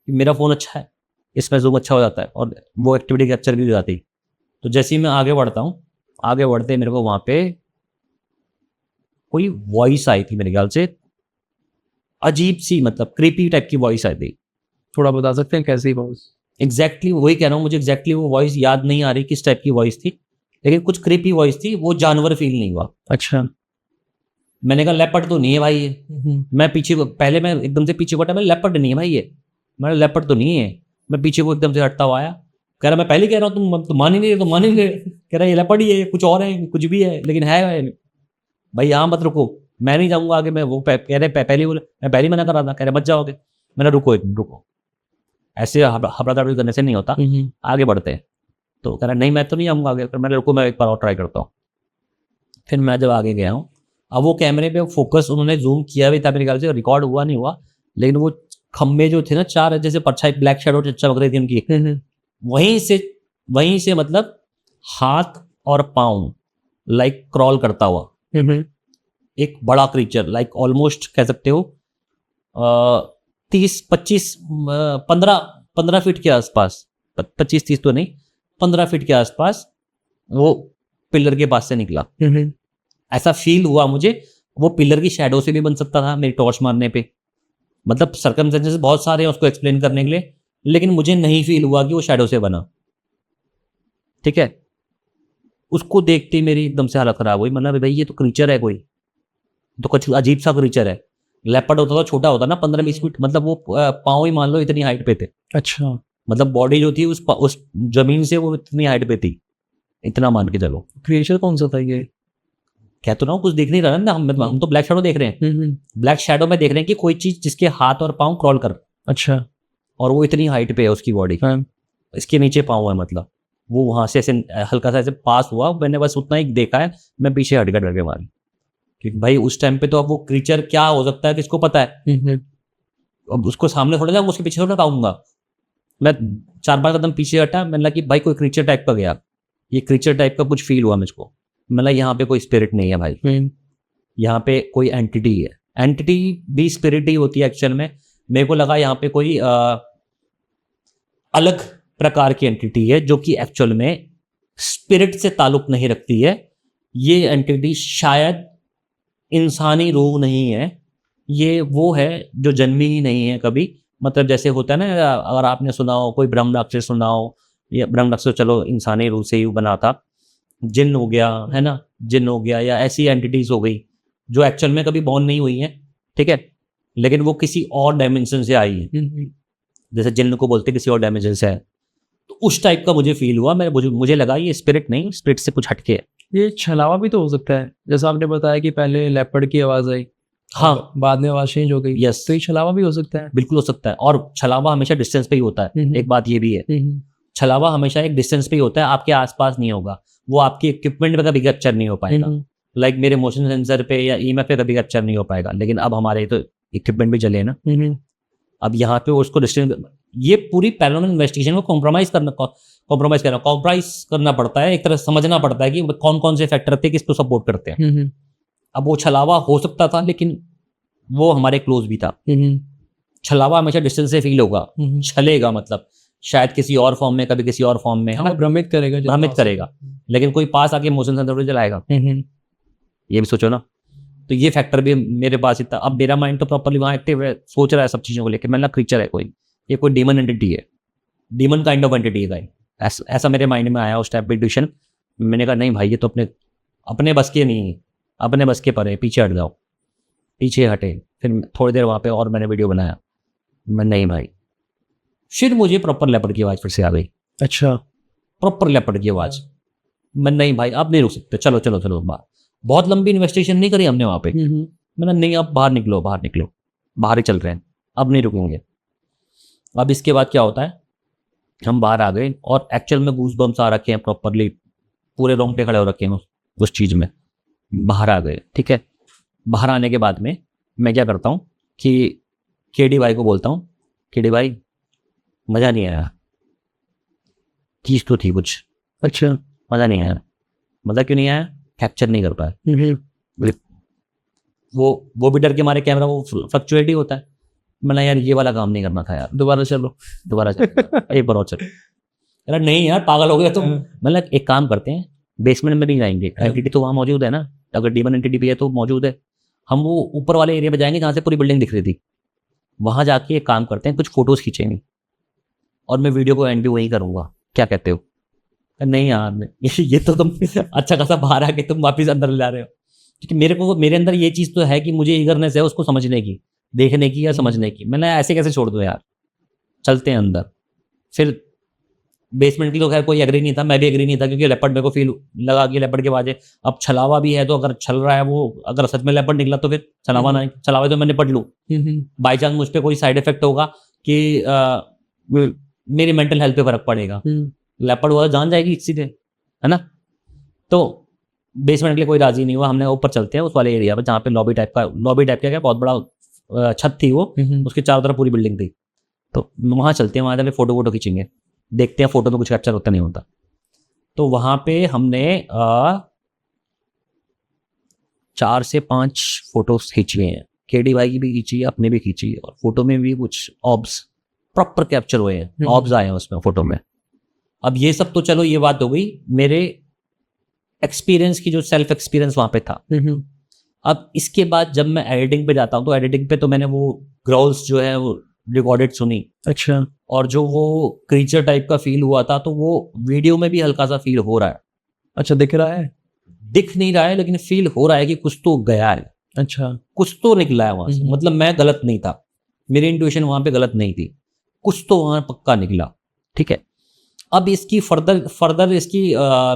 मेरा फोन अच्छा है, इसमें जूम अच्छा हो जाता है और वो एक्टिविटी कैप्चर भी हो जाती। तो जैसे ही मैं आगे बढ़ता हूँ, आगे बढ़ते मेरे को वहां पे कोई वॉइस आई थी, मेरे ख्याल से अजीब सी, मतलब क्रीपी टाइप की वॉइस आई थी। थोड़ा बता सकते हैं कैसी वॉइस? एग्जैक्टली वही कह रहा हूँ, मुझे एग्जैक्टली वो वॉइस याद नहीं आ रही किस टाइप की वॉइस थी, लेकिन कुछ क्रीपी वॉइस थी, वो जानवर फील नहीं हुआ। अच्छा। मैंने कहा लेपर्ड तो नहीं है भाई ये। मैं पीछे, पहले मैं एकदम से पीछे बटा, मैं लेपर्ड नहीं है भाई ये, मैंने लेपर्ड तो नहीं है। मैं पीछे को एकदम से हटता हुआ आया, कह रहा मैं पहले कह रहा हूँ तुम मान ही नहीं, तुम मान ही नहीं। कह रहा ये लेपर्ड ही है, कुछ और है, कुछ भी है, लेकिन है भाई, यहाँ मत रुको, मैं नहीं जाऊंगा आगे। मैं वो कह रहे पहले बोले, मैं पहले मना कर रहा था, कह रहे मत जाओगे। मैंने रुको, ऐसे हबड़ादबड़ी करने से नहीं होता, आगे बढ़ते हैं। तो कह रहा नहीं मैं तो नहीं आऊँगा आगे। फिर मैंने रुको, मैं एक बार और ट्राई करता हूँ। फिर मैं जब आगे गया हूँ, अब वो कैमरे पे फोकस उन्होंने जूम किया भी था मेरे ख्याल से, रिकॉर्ड हुआ नहीं हुआ, लेकिन वो खंबे जो थे ना 4 जैसे परछाई ब्लैक शैडो चमक रही थी उनकी, वहीं से मतलब हाथ और पाँव लाइक क्रॉल करता हुआ एक बड़ा क्रीचर, लाइक ऑलमोस्ट कह सकते हो 30-25 15 फीट के आसपास, 25-30 तो नहीं, 15 फीट के आसपास वो पिलर के पास से निकला। ऐसा फील हुआ मुझे वो पिलर की शैडो से भी बन सकता था मेरी टॉर्च मारने पे। मतलब सर्कमस्टेंसेस बहुत सारे हैं उसको एक्सप्लेन करने के लिए, लेकिन मुझे नहीं फील हुआ कि वो शैडो से बना। ठीक है, उसको देखते ही मेरी एकदम से हालत खराब हुई। मतलब भाई ये तो क्रीचर है, कोई तो कुछ अजीब सा क्रीचर है। लेपर्ड होता तो छोटा होता ना, 15-20 फीट, मतलब वो पाँव ही मान लो इतनी हाइट पे थे। अच्छा, मतलब बॉडी जो थी उस जमीन से वो इतनी हाइट पे थी, इतना मान के चलो। क्रिएचर कौन सा था ये? कह तो ना कुछ देख नहीं रहा ना, हम तो ब्लैक शैडो देख रहे हैं। ब्लैक शैडो में देख रहे हैं कि कोई चीज जिसके हाथ और पाँव क्रॉल कर। अच्छा, और वो इतनी हाइट पे है उसकी बॉडी, इसके नीचे पाँव है, मतलब वो वहां से ऐसे हल्का सा ऐसे पास हुआ, मैंने बस उतना ही देखा है, मैं पीछे हट गया डर के मारे, क्योंकि भाई उस टाइम पे तो अब वो क्रीचर क्या हो सकता है किसको पता है। अब उसको सामने थोड़ा जाऊंगा, उसके पीछे थोड़ा आऊंगा। मैं 4-5 कदम पीछे हटा, मैंने लगा कि भाई कोई क्रीचर टाइप का गया, ये क्रीचर टाइप का कुछ फील हुआ मुझको। मतलब यहाँ पे कोई स्पिरिट नहीं है भाई, यहाँ पे कोई एंटिटी है। एंटिटी भी स्पिरिट ही होती है एक्चुअल में। मेरे को लगा यहाँ पे कोई अलग प्रकार की एंटिटी है जो कि एक्चुअल में स्पिरिट से ताल्लुक नहीं रखती है। ये एंटिटी शायद इंसानी रूह नहीं है, ये वो है जो जन्मी ही नहीं है कभी। मतलब जैसे होता है ना, अगर आपने सुना हो कोई ब्रह्म राक्षस सुना हो, या ब्रह्म राक्षस चलो इंसानी रूह से ही बना था, जिन हो गया है ना, जिन हो गया, या ऐसी एंटिटीज हो गई जो एक्चुअल में कभी बॉर्न नहीं हुई हैं, ठीक है, लेकिन वो किसी और डायमेंशन से आई है। जैसे जिन को बोलते किसी और डायमेंशन से है, तो उस टाइप का मुझे फील हुआ। मुझे लगा ये स्पिरिट नहीं, स्पिरिट से कुछ हटके है। ये छलावा भी तो हो सकता है, जैसा आपने बताया कि पहले लेपर्ड की आवाज आई, हाँ, बाद में आवाज चेंज हो गई। यस, तो ये छलावा भी हो सकता है। बिल्कुल हो सकता है। और छलावा हमेशा डिस्टेंस पे ही होता है, एक बात ये भी है, छलावा हमेशा एक डिस्टेंस पे ही होता है, आपके आसपास नहीं होगा। वो आपके इक्विपमेंट पे कभी कैप्चर नहीं हो पाएगा, लाइक मेरे मोशन सेंसर पे या ईएमएफ पे कभी कैप्चर नहीं हो पाएगा। लेकिन अब हमारे तो इक्विपमेंट भी चले ना, अब यहाँ पे उसको डिस्टेंस, ये पूरी पैरानॉर्मल इन्वेस्टिगेशन को कॉम्प्रोमाइज करना पड़ता है। एक तरह समझना पड़ता है कि कौन कौन से फैक्टर थे किसको सपोर्ट करते हैं। अब वो छलावा हो सकता था, लेकिन वो हमारे क्लोज भी था। छलावा हमेशा डिस्टेंस से फील होगा, छलेगा, मतलब शायद किसी और फॉर्म में, कभी किसी और फॉर्म में, हाँ, भ्रमित करेगा, लेकिन कोई पास आके मोशन सेंसर जलाएगा। ये भी सोचो ना। तो ये फैक्टर भी मेरे पास ही था। अब मेरा माइंड तो प्रॉपर्ली वहाँ एक्टिव है, सोच रहा है सब चीज़ों को लेकर। मैंने क्रीचर है कोई, ये कोई डीमन एंटिटी है, डीमन काइंड ऑफ एंटिटी है। ऐसा मेरे माइंड में आया उस टाइप पे डिसीजन। मैंने कहा नहीं भाई, ये तो अपने बस के नहीं है, अपने बस के परे, पीछे हट जाओ। पीछे हटे, फिर थोड़ी देर वहाँ पे और मैंने वीडियो बनाया। मैं नहीं भाई, फिर मुझे प्रॉपर लेपर्ड की आवाज़ फिर से आ गई। अच्छा, प्रॉपर लेपर्ड की आवाज़। मैं नहीं भाई, अब नहीं रुक सकते, चलो चलो चलो बाहर। बहुत लंबी इन्वेस्टिगेशन नहीं करी हमने वहाँ पे। मैंने नहीं, अब बाहर निकलो, बाहर ही चल रहे हैं, अब नहीं रुकेंगे। अब इसके बाद क्या होता है, हम बाहर आ गए और एक्चुअल में गूस बम्स आ रखे हैं, प्रॉपरली पूरे रोंगटे खड़े हो रखे हैं उस चीज़ में। बाहर आ गए, ठीक है। बाहर आने के बाद में मैं क्या करता हूँ कि केडी भाई को बोलता हूँ, केडी भाई मज़ा नहीं आया, चीज़ तो थी कुछ, अच्छा, मज़ा नहीं आया। मज़ा क्यों नहीं आया? कैप्चर नहीं कर पाया। वो भी डर के मारे, कैमरा वो फ्लक्चुएट ही होता है। मैंने यार ये वाला काम नहीं करना था यार, दोबारा चल एक बार और चलो। यार नहीं यार, पागल हो गया तुम। मतलब एक काम करते हैं, बेसमेंट में नहीं जाएंगे, एंटिटी तो वहाँ मौजूद है ना, अगर डीमन एंटिटी भी है तो मौजूद है। हम वो ऊपर वाले एरिया में जाएंगे जहाँ से पूरी बिल्डिंग दिख रही थी, वहाँ जाके एक काम करते हैं, कुछ फोटोज खींचेंगे और मैं वीडियो को एंड भी वहीं करूँगा। क्या कहते हो? नहीं यार, ये तो तुम अच्छा खासा बाहर आके तुम वापिस अंदर ला रहे हो। क्योंकि मेरे अंदर ये चीज़ तो है कि मुझे ईगरनेस है उसको समझने की, देखने की या समझने की। मैंने ऐसे कैसे छोड़ दो यार, चलते हैं अंदर। फिर बेसमेंट की तो खैर कोई एग्री नहीं था, मैं भी एग्री नहीं था, क्योंकि लेपर्ड मेरे को फील लगा कि लेपर्ड के बाजे। अब छलावा भी है तो अगर छल रहा है वो, अगर सच में लेपर्ड निकला तो फिर छलावा ना, छलावा तो मैं निपट लूँ। बाई चांस मुझ पर कोई साइड इफेक्ट होगा कि मेरी मेंटल हेल्थ पे फर्क पड़ेगा, लेपर्ड हुआ जान जाएगी सीधे, है ना। तो बेसमेंट के लिए कोई राजी नहीं हुआ, हमने ऊपर चलते हैं उस वाले एरिया पर जहाँ पे लॉबी टाइप का क्या बहुत बड़ा छत थी वो, उसके चारों तरफ पूरी बिल्डिंग थी। तो वहाँ चलते हैं, वहाँ जाके फोटो वोटो खींचेंगे, देखते हैं फोटो में कुछ कैप्चर होता नहीं होता। तो वहाँ पे हमने 4 से 5 फोटोज खींची हैं, केडी भाई की भी खींची है, अपने भी खींची है, और फोटो में भी कुछ ऑब्स प्रॉपर कैप्चर हुए हैं, ऑब्स आए हैं उसमें फोटो में। अब ये सब तो चलो ये बात हो गई मेरे एक्सपीरियंस की, जो सेल्फ एक्सपीरियंस वहाँ पे था। अब इसके बाद जब मैं एडिटिंग पे जाता हूँ तो एडिटिंग पे तो मैंने वो ग्राउल्स जो है वो रिकॉर्डेड सुनी। अच्छा। और जो वो क्रीचर टाइप का फील हुआ था, तो वो वीडियो में भी हल्का सा फील हो रहा है। अच्छा, दिख रहा है? दिख नहीं रहा है लेकिन फील हो रहा है कि कुछ तो गया है। अच्छा, कुछ तो निकला है वहां से, मतलब मैं गलत नहीं था, मेरी इंट्यूशन वहां पे गलत नहीं थी, कुछ तो वहां पक्का निकला। ठीक है, अब इसकी फर्दर इसकी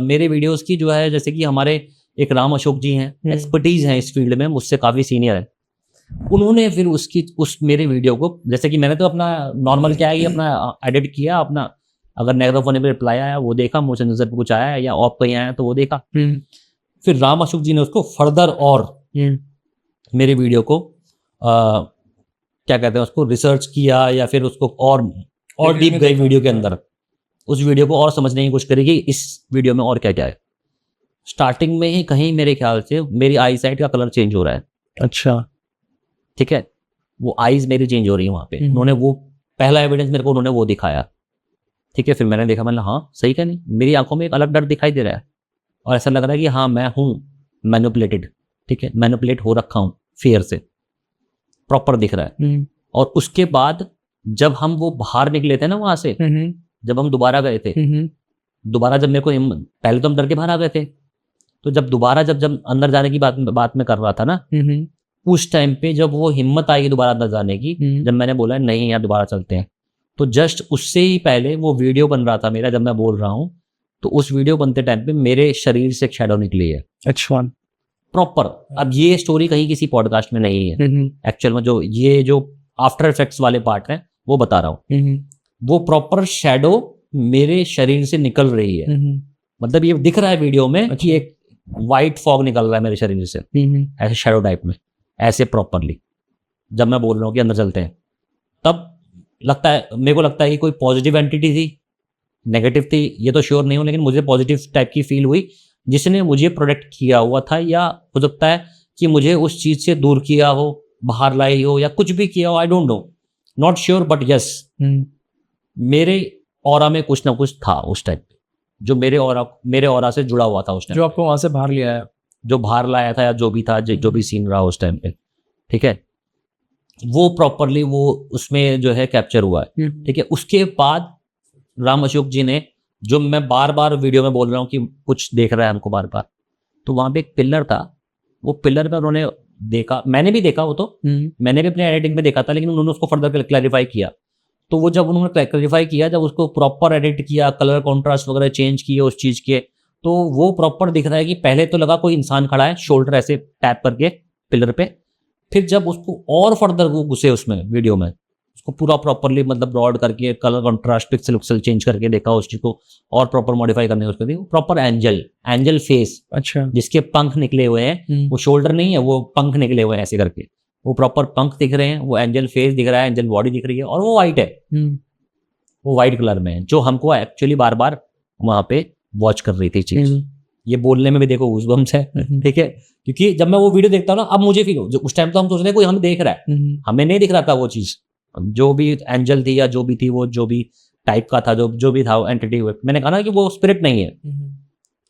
मेरे वीडियोस की जो है, जैसे कि हमारे एक राम अशोक जी हैं, एक्सपर्टीज हैं इस फील्ड में, मुझसे काफ़ी सीनियर है। उन्होंने फिर उस मेरे वीडियो को, जैसे कि मैंने तो अपना नॉर्मल क्या है, अपना एडिट किया, अपना अगर नेगेटिव होने पर रिप्लाई आया वो देखा, मुझे नजर पे कुछ आया या ऑफ कहीं आया तो वो देखा। फिर राम अशोक जी ने उसको फर्दर और मेरे वीडियो को क्या कहते हैं उसको रिसर्च किया, या फिर उसको और डीप गई वीडियो के अंदर, उस वीडियो को और समझने की कोशिश करेगी इस वीडियो में और क्या क्या है। स्टार्टिंग में ही कहीं मेरे ख्याल से मेरी आई साइट का कलर चेंज हो रहा है। अच्छा। ठीक है, वो आईज मेरी चेंज हो रही है वहाँ पे। उन्होंने वो पहला एविडेंस मेरे को उन्होंने वो दिखाया। ठीक है, फिर मैंने देखा, मैंने हाँ सही क्या नहीं, मेरी आंखों में एक अलग डर दिखाई दे रहा है और ऐसा लग रहा है कि हाँ मैं हूँ मैनिपुलेटेड। ठीक है, मैनिपुलेट हो रखा हूँ फियर से, प्रॉपर दिख रहा है। और उसके बाद जब हम वो बाहर निकले थे ना वहां से, जब हम दोबारा गए थे, दोबारा जब मेरे को पहले तो हम डर के बाहर आ गए थे, तो जब दोबारा जब अंदर जाने की बात में कर रहा था ना, उस टाइम पे जब वो हिम्मत आएगी दोबारा अंदर जाने की, जब मैंने बोला नहीं यार दोबारा चलते हैं, तो जस्ट उससे ही पहले वो वीडियो बन रहा था मेरा, जब मैं बोल रहा हूँ, तो उस वीडियो बनते टाइम पे मेरे शरीर से एक शैडो निकली है। अच्छा। प्रॉपर। अब ये स्टोरी कहीं किसी पॉडकास्ट में नहीं है एक्चुअल में, जो आफ्टर इफेक्ट्स वाले पार्ट हैं वो बता रहा हूँ। वो प्रॉपर शैडो मेरे शरीर से निकल रही है, मतलब ये दिख रहा है वीडियो में कि एक वाइट फॉग निकल रहा है मेरे शरीर से, ऐसे शैडो टाइप में, ऐसे प्रॉपरली। जब मैं बोल रहा हूँ कि अंदर चलते हैं, तब लगता है, मेरे को लगता है कि कोई पॉजिटिव एंटिटी थी, नेगेटिव थी ये तो श्योर नहीं हूँ, लेकिन मुझे पॉजिटिव टाइप की फील हुई, जिसने मुझे प्रोटेक्ट किया हुआ था, या हो सकता है कि मुझे उस चीज से दूर किया हो, बाहर लाई हो, या कुछ भी किया हो, I don't know, not sure, but yes मेरे ऑरा में कुछ ना कुछ था उस टाइप पे, जो मेरे ऑरा से जुड़ा हुआ था उस टाइम, जो आपको वहां से बाहर ले आया, जो बाहर लाया था, या जो भी था, जो भी सीन रहा उस टाइम पे। ठीक है, वो प्रॉपरली वो उसमें जो है कैप्चर हुआ है। ठीक है, उसके बाद राम अशोक जी ने, जो मैं बार बार वीडियो में बोल रहा हूँ कि कुछ देख रहा है हमको बार बार, तो वहां पे एक पिलर था, वो पिलर पे उन्होंने देखा, मैंने भी देखा, वो तो मैंने भी अपने एडिटिंग में देखा था, लेकिन उन्होंने उसको फर्दर क्लैरिफाई किया। तो वो जब उन्होंने क्लैरिफाई किया, जब उसको प्रॉपर एडिट किया, कलर कॉन्ट्रास्ट वगैरह चेंज किए उस चीज के, तो वो प्रॉपर दिख रहा है कि पहले तो लगा कोई इंसान खड़ा है शोल्डर ऐसे टैप करके पिलर पे, फिर जब उसको और फर्दर वो घुसे उसमें वीडियो में, उसको पूरा प्रॉपरली मतलब ब्रॉड करके कलर कॉन्ट्रास्ट पिक्सल उक्सल चेंज करके देखा, उस चीज को और प्रॉपर मॉडिफाई करने उसको देखो, प्रॉपर एंजल फेस, अच्छा, जिसके पंख निकले हुए हैं, वो शोल्डर नहीं है, वो पंख निकले हुए हैं ऐसे करके, वो प्रॉपर पंख दिख रहे हैं, वो एंजल फेस दिख रहा है, एंजल बॉडी दिख रही है, और वो वाइट है, वो वाइट कलर में है, जो हमको एक्चुअली बार बार वहां पे वॉच कर रही थी चीज। ये बोलने में भी देखो गूज़बम्स है। ठीक है, क्योंकि जब मैं वो वीडियो देखता हूँ ना, अब मुझे फील हो, उस टाइम तो हम सोच रहे कोई हमें देख रहा है, हमें नहीं दिख रहा था वो चीज, जो भी एंजल थी या जो भी थी, वो जो भी टाइप का था, जो भी था एंटिटी, मैंने कहा ना कि वो स्पिरिट नहीं है।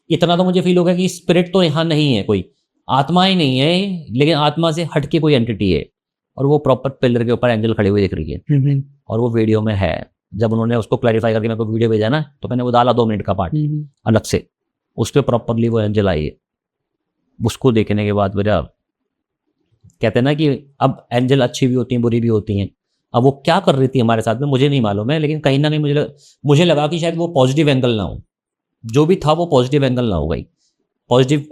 इतना तो मुझे फील हो गया कि स्पिरिट तो यहाँ नहीं है, कोई आत्मा ही नहीं है, लेकिन आत्मा से हटके कोई एंटिटी है, और वो प्रॉपर पिलर के ऊपर एंजल खड़ी हुई दिख रही है, और वो वीडियो में है। जब उन्होंने उसको क्लैरिफाई करके मेरे को वीडियो भेजा ना, तो मैंने वो डाला 2 मिनट का पार्ट अलग से, उस पर प्रॉपरली वो एंजल आई है। उसको देखने के बाद मेरा, कहते हैं ना कि अब एंजल अच्छी भी होती हैं, बुरी भी होती हैं, अब वो क्या कर रही थी हमारे साथ में मुझे नहीं मालूम है, लेकिन कहीं ना कहीं मुझे लगा कि शायद वो पॉजिटिव एंगल ना हो, जो भी था वो पॉजिटिव एंगल ना हो गई, पॉजिटिव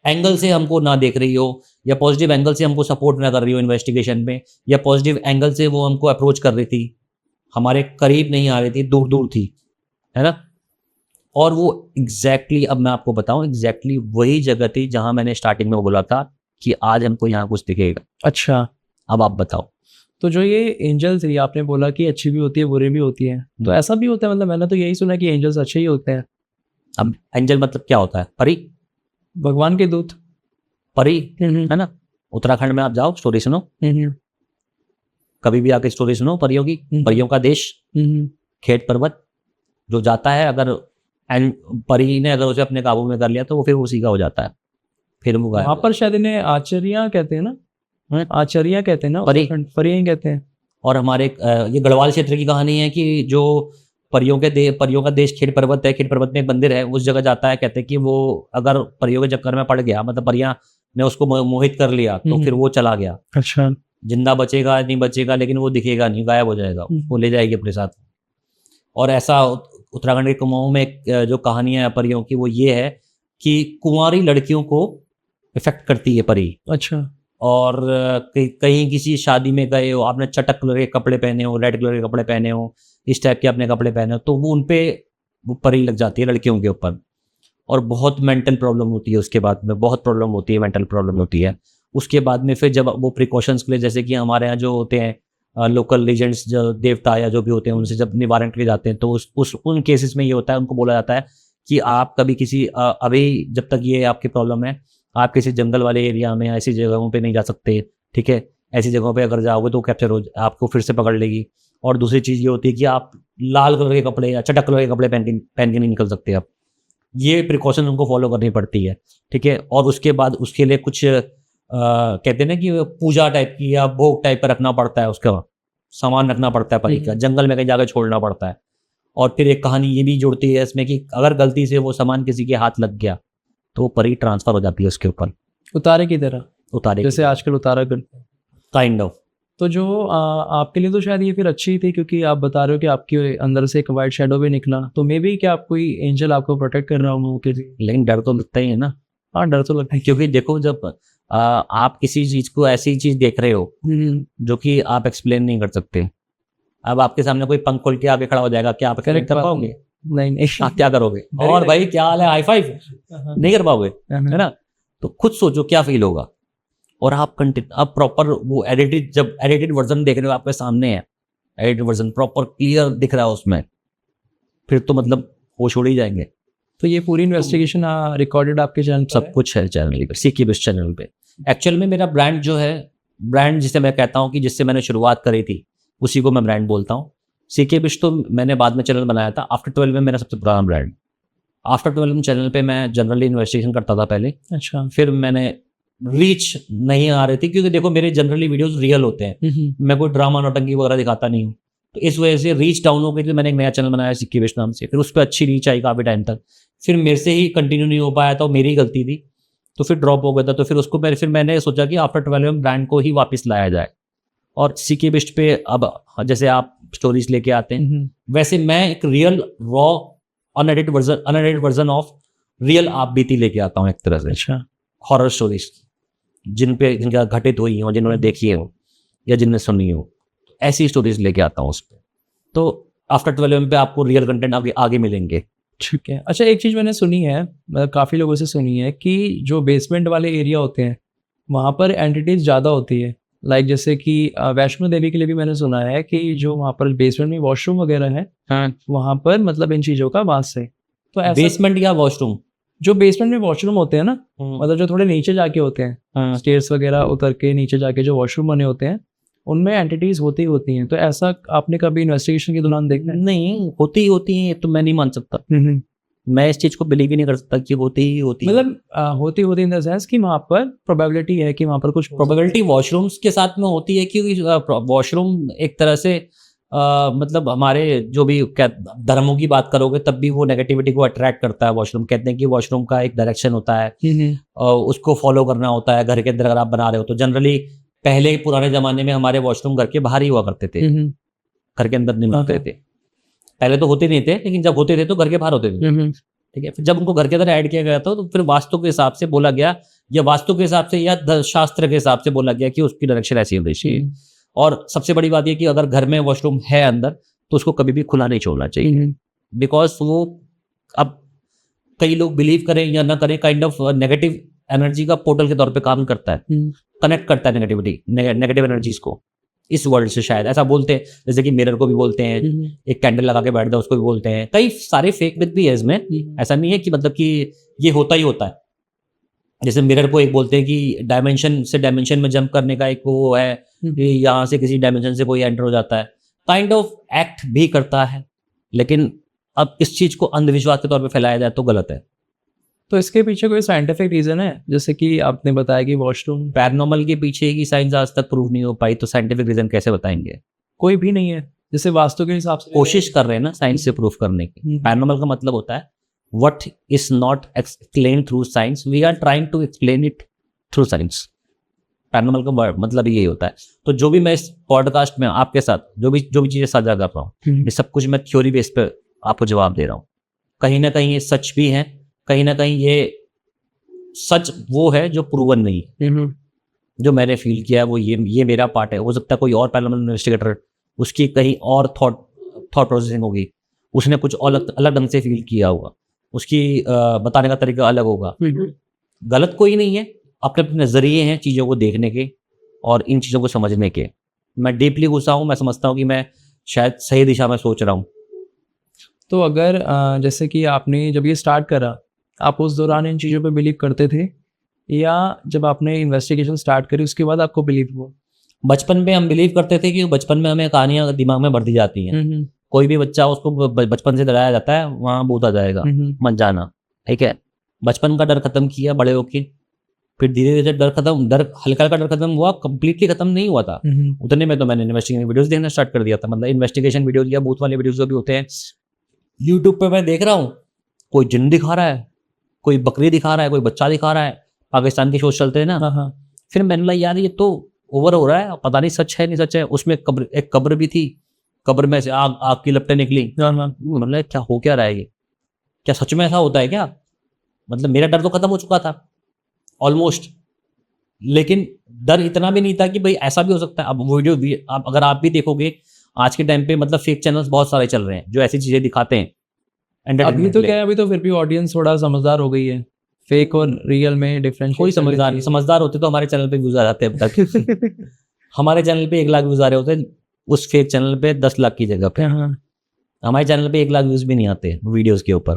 एंगल से हमको ना देख रही हो, या पॉजिटिव एंगल से हमको सपोर्ट ना कर रही हो इन्वेस्टिगेशन में, या पॉजिटिव एंगल से वो हमको अप्रोच कर रही थी, हमारे करीब नहीं आ रही थी, दूर दूर थी, है ना। और वो एग्जैक्टली अब मैं आपको बताऊं एग्जैक्टली वही जगह थी जहां मैंने स्टार्टिंग में बोला था कि आज हमको यहाँ कुछ दिखेगा। अच्छा, अब आप बताओ। तो जो ये एंजल्स थी, आपने बोला कि अच्छी भी होती है बुरी भी होती है, तो ऐसा भी होता है? मतलब मैंने तो यही सुना कि एंजल्स अच्छे ही होते हैं। अब एंजल मतलब क्या होता है? परी, भगवान के दूत। परी है ना। उत्तराखंड में आप जाओ, स्टोरी सुनो, कभी भी आके स्टोरी सुनो परियों की। परियों का देश, खेत पर्वत, जो जाता है अगर परी ने अगर उसे अपने काबू में कर लिया तो वो फिर उसी का हो जाता है, फिर वो वहाँ पर शायद इन्हें आचर्या कहते हैं ना, आचर्या कहते हैं ना, परी, परी ही कहते हैं। और हमारे ये गढ़वाल क्षेत्र की कहानी है कि जो परियों का देश खेत पर्वत है, खेत पर्वत में एक मंदिर है, उस जगह जाता है। कहते हैं कि वो अगर परियों के चक्कर में पड़ गया, मतलब परियां ने उसको मोहित कर लिया, तो फिर वो चला गया। अच्छा। जिंदा बचेगा नहीं बचेगा, लेकिन वो दिखेगा नहीं, गायब हो जाएगा, वो ले जाएगी अपने साथ। और ऐसा उत्तराखंड के कुमाऊं में एक जो कहानी है परियों की, वो ये है कि कुंवारी लड़कियों को इफेक्ट करती है परी। अच्छा। और कहीं किसी शादी में गए हो, आपने चटक कलर के कपड़े पहने हो, रेड कलर के कपड़े पहने हो, इस टाइप के अपने कपड़े पहने हो, तो वो उनपे वो परी लग जाती है लड़कियों के ऊपर। और बहुत मेंटल प्रॉब्लम होती है उसके बाद में, बहुत प्रॉब्लम होती है, मेंटल प्रॉब्लम होती है उसके बाद में। फिर जब वो प्रिकॉशंस के लिए, जैसे कि हमारे यहाँ जो होते हैं लोकल लीजेंड्स, जो देवता या जो भी होते हैं, उनसे जब निवारण के लिए जाते हैं, तो उन केसेस में ये होता है, उनको बोला जाता है कि आप कभी किसी अभी जब तक ये आपकी प्रॉब्लम है, आप किसी जंगल वाले एरिया में, ऐसी जगहों पे नहीं जा सकते, ठीक है। ऐसी जगहों पे अगर जाओगे तो कैप्चर हो, आपको फिर से पकड़ लेगी। और दूसरी चीज़ ये होती है कि आप लाल कलर के कपड़े या चटक कलर के कपड़े पहन के नहीं निकल सकते आप। ये प्रिकॉशन उनको फॉलो करनी पड़ती है, ठीक है। और उसके बाद उसके लिए कुछ कहते हैं ना कि पूजा टाइप की या भोग टाइप का रखना पड़ता है, उसका सामान रखना पड़ता है परी का, जंगल में कहीं जाकर छोड़ना पड़ता है। और फिर एक कहानी ये भी जुड़ती है इसमें कि अगर गलती से वो सामान किसी के हाथ लग गया तो वो परी ट्रांसफर हो जाती है उसके ऊपर, उतारे की तरह, उतारे जैसे आजकल उतारा करते हैं, काइंड ऑफ। तो जो आपके लिए तो शायद ये फिर अच्छी थी, क्योंकि आप बता रहे हो कि आपके अंदर से एक वाइट शैडो भी निकला, तो मे बी क्या आप कोई एंजल आपको प्रोटेक्ट कर रहा हूँ कि। लेकिन डर तो लगता ही है ना। हाँ, डर तो लगता है, क्योंकि देखो जब आप किसी चीज को, ऐसी चीज देख रहे हो जो कि आप एक्सप्लेन नहीं कर सकते। अब आपके सामने कोई पंख खोल के आगे खड़ा हो जाएगा, क्या आप एक्सप्लेन कर पाओगे? नहीं। आप क्या करोगे? और भाई क्या हाल है, हाई फाइव नहीं कर पाओगे, है ना। तो खुद सोचो क्या फील होगा। और आप प्रॉपर वो जब एडिटेड वर्जन देख रहे हो, आपके सामने है एडिटेड वर्जन, प्रॉपर क्लियर दिख रहा है उसमें, फिर तो मतलब होश उड़ ही जाएंगे। तो ये पूरी इन्वेस्टिगेशन रिकॉर्डेड आपके चैनल सब कुछ है चैनल पे, सीके बिस्ट चैनल पे। एक्चुअल में मेरा ब्रांड जो है, ब्रांड जिसे मैं कहता हूँ कि जिससे मैंने शुरुआत करी थी, उसी को मैं ब्रांड बोलता हूँ। सीके बिस्ट तो मैंने बाद में चैनल बनाया था, आफ्टर 12 में मेरा सबसे पुराना ब्रांड। आफ्टर 12 चैनल पे मैं जनरली इन्वेस्टिगेशन करता था पहले। अच्छा। फिर मैंने रीच नहीं आ रही थी, क्योंकि देखो मेरे जनरली वीडियोस रियल होते हैं, मैं कोई ड्रामा नौटंकी वगैरह दिखाता नहीं हूँ, तो इस वजह से रीच डाउन हो गई थी। मैंने एक नया चैनल बनाया सीके बिस्ट नाम से, फिर उस पर अच्छी रीच आई काफ़ी टाइम तक। फिर मेरे से ही कंटिन्यू नहीं हो पाया था, मेरी गलती थी, तो फिर ड्रॉप हो गया था। तो फिर उसको फिर मैंने सोचा कि आफ्टर 12 में ब्रांड को ही वापस लाया जाए। और सीके बिस्ट पे अब जैसे आप स्टोरीज लेके आते हैं, वैसे मैं एक real raw unedited version of real आप बीती लेके आता हूँ एक तरह से। अच्छा। हॉरर स्टोरीज जिनका घटित हुई हो, जिन्होंने देखी हो या जिनने सुनी हो, ऐसी स्टोरीज लेके आता हूँ उस पर। तो आफ्टर 12 पे आपको रियल कंटेंट आगे मिलेंगे। ठीक है। अच्छा, एक चीज़ मैंने सुनी है, मतलब काफ़ी लोगों से सुनी है, कि जो बेसमेंट वाले एरिया होते हैं वहाँ पर एंटिटीज़ ज़्यादा होती है। लाइक जैसे कि वैष्णो देवी के लिए भी मैंने सुना है कि जो वहाँ पर बेसमेंट में वॉशरूम वगैरह है, वहाँ पर मतलब इन चीज़ों का वास है। तो ऐसा बेसमेंट या वॉशरूम, जो बेसमेंट में वॉशरूम होते हैं ना, मतलब जो थोड़े नीचे जाके होते हैं, स्टेयर्स वगैरह उतर के नीचे जाके जो वॉशरूम बने होते हैं, उनमें एंटिटीज होती हैं। तो ऐसा आपने कभी इन्वेस्टिगेशन के दौरान देखा है? नहीं, होती हैं, ये तो मैं नहीं मान सकता। मैं इस चीज को बिलीव ही नहीं कर सकता कि होती ही होती, मतलब होती इन द सेंस कि वहाँ पर प्रोबेबिलिटी है कि वहाँ पर कुछ प्रोबेबिलिटी वॉशरूम्स के साथ में होती है, क्योंकि वॉशरूम एक तरह से मतलब हमारे जो भी धर्मों की बात करोगे तब भी वो नेगेटिविटी को अट्रैक्ट करता है वॉशरूम। कहते हैं कि वॉशरूम का एक डायरेक्शन होता है, उसको फॉलो करना होता है। घर के अंदर अगर आप बना रहे हो तो जनरली पहले पुराने जमाने में हमारे वॉशरूम घर के बाहर ही हुआ करते थे, घर के अंदर नहीं होते थे। पहले तो होते नहीं थे, लेकिन जब होते थे तो घर के बाहर होते थे, ठीक है। फिर जब उनको घर के अंदर ऐड किया गया था तो फिर वास्तु के हिसाब से बोला गया, या वास्तु के हिसाब से या शास्त्र के हिसाब से बोला गया कि उसकी डायरेक्शन ऐसी होनी चाहिए। और सबसे बड़ी बात यह कि अगर घर में वॉशरूम है अंदर तो उसको कभी भी खुला नहीं छोड़ना चाहिए, बिकॉज वो अब कई लोग बिलीव करें या ना करें, काइंड ऑफ नेगेटिव एनर्जी का पोर्टल के तौर पे काम करता है, कनेक्ट करता है नेगेटिव एनर्जीज को इस वर्ल्ड से, शायद ऐसा बोलते हैं। जैसे कि मिरर को भी बोलते हैं, एक कैंडल लगा के बैठ जाओ उसको भी बोलते हैं। कई सारे फेक मिथ भी है इसमें, ऐसा नहीं है कि मतलब कि ये होता ही होता है। जैसे मिरर को एक बोलते हैं कि डायमेंशन से डायमेंशन में जंप करने का एक वो है, यहाँ से किसी डायमेंशन से कोई एंटर हो जाता है, काइंड ऑफ एक्ट भी करता है। लेकिन अब इस चीज को अंधविश्वास के तौर पे फैलाया जाए तो गलत है। तो इसके पीछे कोई साइंटिफिक रीजन है? जैसे कि आपने बताया कि वॉशरूम, पैरानॉर्मल के पीछे की साइंस आज तक प्रूव नहीं हो पाई, तो साइंटिफिक रीजन कैसे बताएंगे? कोई भी नहीं है। जैसे वास्तु के हिसाब से कोशिश कर रहे हैं ना साइंस से प्रूफ करने की। पैरानॉर्मल का मतलब होता है what is not explain through science, we are trying to explain it through science. Paranormal का मतलब यही होता है। तो जो भी मैं इस पॉडकास्ट में आपके साथ जो भी चीजें साझा कर रहा हूँ, ये सब कुछ मैं थ्योरी बेस पे आपको जवाब दे रहा हूँ। कहीं ना कहीं ये सच भी है, कहीं ना कहीं ये सच वो है जो प्रूवन नहीं है। जो मैंने फील किया है वो ये मेरा पार्ट है। हो सकता है कोई और पैरानॉर्मल इन्वेस्टिगेटर, उसकी कहीं और थॉट प्रोसेसिंग होगी, उसने कुछ अलग ढंग से फील किया होगा, उसकी बताने का तरीका अलग होगा। गलत कोई नहीं है, अपने अपने नजरिए हैं चीज़ों को देखने के और इन चीज़ों को समझने के। मैं डीपली घुसा हूँ, मैं समझता हूँ कि मैं शायद सही दिशा में सोच रहा हूँ। तो अगर जैसे कि आपने जब ये स्टार्ट करा, आप उस दौरान इन चीज़ों पे बिलीव करते थे, या जब आपने इन्वेस्टिगेशन स्टार्ट करी उसके बाद आपको बिलीव हुआ? बचपन में हम बिलीव करते थे कि बचपन में हमें कहानियां दिमाग में भर दी जाती हैं। कोई भी बच्चा, उसको बचपन से डराया जाता है वहाँ भूत आ जाएगा, मत जाना, ठीक है। बचपन का डर खत्म किया बड़े होके, फिर धीरे धीरे डर हल्का हल्का डर खत्म हुआ, कंप्लीटली खत्म नहीं हुआ था। उतने में तो मैंने इन्वेस्टिगेशन वीडियोस देखना स्टार्ट कर दिया था। मतलब इन्वेस्टिगेशन वीडियोस या भूत वाले वीडियोस जो भी होते हैं यूट्यूब पे मैं देख रहा हूँ, कोई जिन दिखा रहा है, कोई बकरी दिखा रहा है, कोई बच्चा दिखा रहा है, पाकिस्तान के शोज चलते हैं ना। फिर मैंने बोला यार ये तो ओवर हो रहा है, पता नहीं सच है नहीं सच है। उसमें एक कब्र भी थी, कब्र में से आग की लपटें निकली। मतलब क्या हो क्या रहा है ये, क्या सच में ऐसा होता है क्या? मतलब मेरा डर तो खत्म हो चुका था ऑलमोस्ट, लेकिन डर इतना भी नहीं था कि भाई ऐसा भी हो सकता है। अब वीडियो भी अगर आप भी देखोगे आज के टाइम पे, मतलब फेक चैनल्स बहुत सारे चल रहे हैं जो ऐसी चीजें दिखाते हैं। अभी तो क्या है, अभी तो फिर भी ऑडियंस थोड़ा समझदार हो गई है, फेक और रियल में डिफरेंस। कोई समझदार होते तो हमारे चैनल पे व्यूज आ जाते अब तक। हमारे चैनल पे 1 लाख व्यूज आ रहे होते, उस फेक चैनल पे 10 लाख की जगह पे। हमारे चैनल पे 1 लाख व्यूज भी नहीं आते वीडियोस के ऊपर,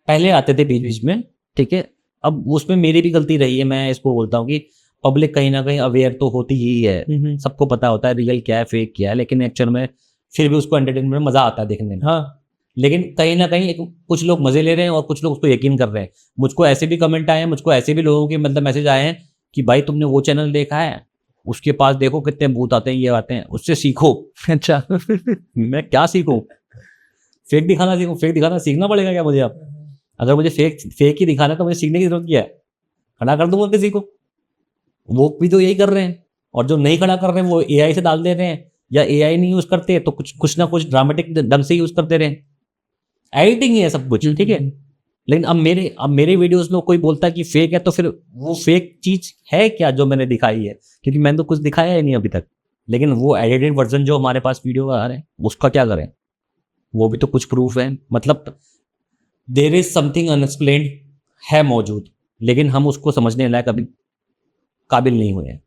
पहले आते थे बीच बीच में, ठीक है। अब उसमें मेरी भी गलती रही है। मैं इसको बोलता हूँ कि पब्लिक कहीं ना कहीं अवेयर तो होती ही है, सबको पता होता है रियल क्या है फेक क्या है, लेकिन एक्चुअल में फिर भी उसको एंटरटेनमेंट में मजा आता है देखने में। हाँ, लेकिन कहीं ना कहीं कुछ लोग मजे ले रहे हैं और कुछ लोग उसको यकीन कर रहे हैं। मुझको ऐसे भी कमेंट आए हैं, मुझको ऐसे भी लोगों के मतलब मैसेज आए हैं कि भाई तुमने वो चैनल देखा है, उसके पास देखो कितने भूत आते हैं, ये आते हैं, उससे सीखो। अच्छा। मैं क्या सीखूं? फेक दिखाना सीखूं? फेक दिखाना सीखना पड़ेगा क्या मुझे? अब अगर मुझे फेक ही दिखाना है तो मुझे सीखने की जरूरत क्या है? खड़ा कर दूंगा किसी को। वो भी तो यही कर रहे हैं, और जो नहीं खड़ा कर रहे हैं वो AI से डाल दे रहे हैं, या AI नहीं यूज करते तो कुछ ना कुछ ड्रामेटिक ढंग से यूज करते रहे। एडिटिंग ही है सब कुछ, ठीक है। लेकिन अब मेरे वीडियोस में कोई बोलता है कि फेक है, तो फिर वो फेक चीज है क्या जो मैंने दिखाई है? क्योंकि मैंने तो कुछ दिखाया ही नहीं अभी तक। लेकिन वो एडिटेड वर्जन जो हमारे पास वीडियो आ रहे हैं उसका क्या करें? वो भी तो कुछ प्रूफ है। मतलब देयर इज समथिंग अनएक्सप्लेन्ड है मौजूद, लेकिन हम उसको समझने लायक अभी काबिल नहीं हुए हैं।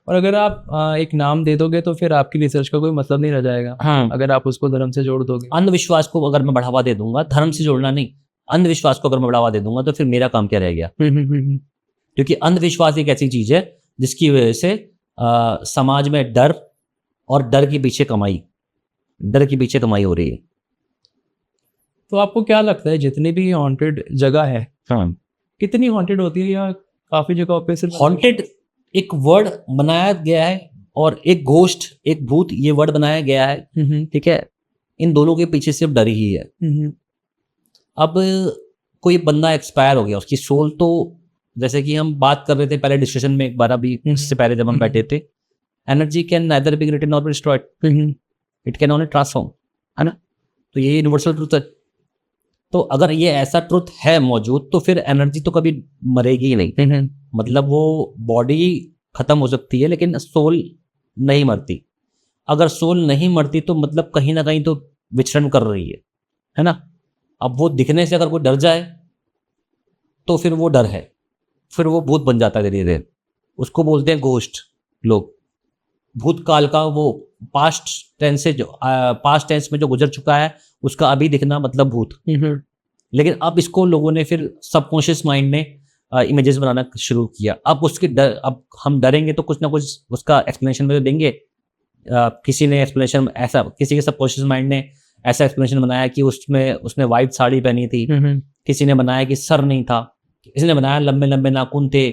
और अगर आप एक नाम दे दोगे तो फिर आपकी रिसर्च का कोई मतलब नहीं रह जाएगा। हाँ, अगर आप उसको धर्म से जोड़ दोगे। अंधविश्वास को अगर मैं बढ़ावा दे दूंगा, धर्म से जोड़ना नहीं, अंधविश्वास को अगर मैं बढ़ावा दे दूंगा तो फिर मेरा काम क्या रह गया? क्योंकि अंधविश्वास एक ऐसी चीज है जिसकी वजह से समाज में डर और डर के पीछे कमाई हो रही है। तो आपको क्या लगता है जितनी भी हॉन्टेड जगह है, कितनी हॉन्टेड होती है, या काफी जगहों पे सिर्फ हॉन्टेड एक वर्ड बनाया गया है और एक घोस्ट, एक भूत, ये वर्ड बनाया गया है, ठीक है। इन दोनों के पीछे सिर्फ डर ही है। अब कोई बंदा एक्सपायर हो गया, उसकी सोल तो, जैसे कि हम बात कर रहे थे पहले डिस्कशन में एक बार, अभी इससे पहले जब हम बैठे थे, energy can neither be created nor be destroyed, it can only transform, है ना। तो ये यूनिवर्सल ट्रूथ है। तो अगर ये ऐसा ट्रुथ है मौजूद तो फिर एनर्जी तो कभी मरेगी ही नहीं। मतलब वो बॉडी खत्म हो सकती है लेकिन सोल नहीं मरती। अगर सोल नहीं मरती तो मतलब कहीं ना कहीं तो विचरण कर रही है ना। अब वो दिखने से अगर कोई डर जाए तो फिर वो डर है, फिर वो भूत बन जाता है धीरे धीरे। उसको बोलते हैं गोस्ट लोग। भूतकाल का वो पास्ट टेंस में जो गुजर चुका है उसका अभी दिखना मतलब भूत। लेकिन अब इसको लोगों ने फिर सबकॉन्शियस माइंड ने इमेजेस बनाना शुरू किया। अब हम डरेंगे तो कुछ ना कुछ उसका एक्सप्लेनेशन में देंगे। किसी ने एक्सप्लेनेशन ऐसा, किसी के सबकॉन्शियस माइंड ने ऐसा एक्सप्लेनेशन बनाया कि उसने वाइट साड़ी पहनी थी, किसी ने बनाया कि सर नहीं था, किसी ने बनाया लंबे लंबे नाखून थे,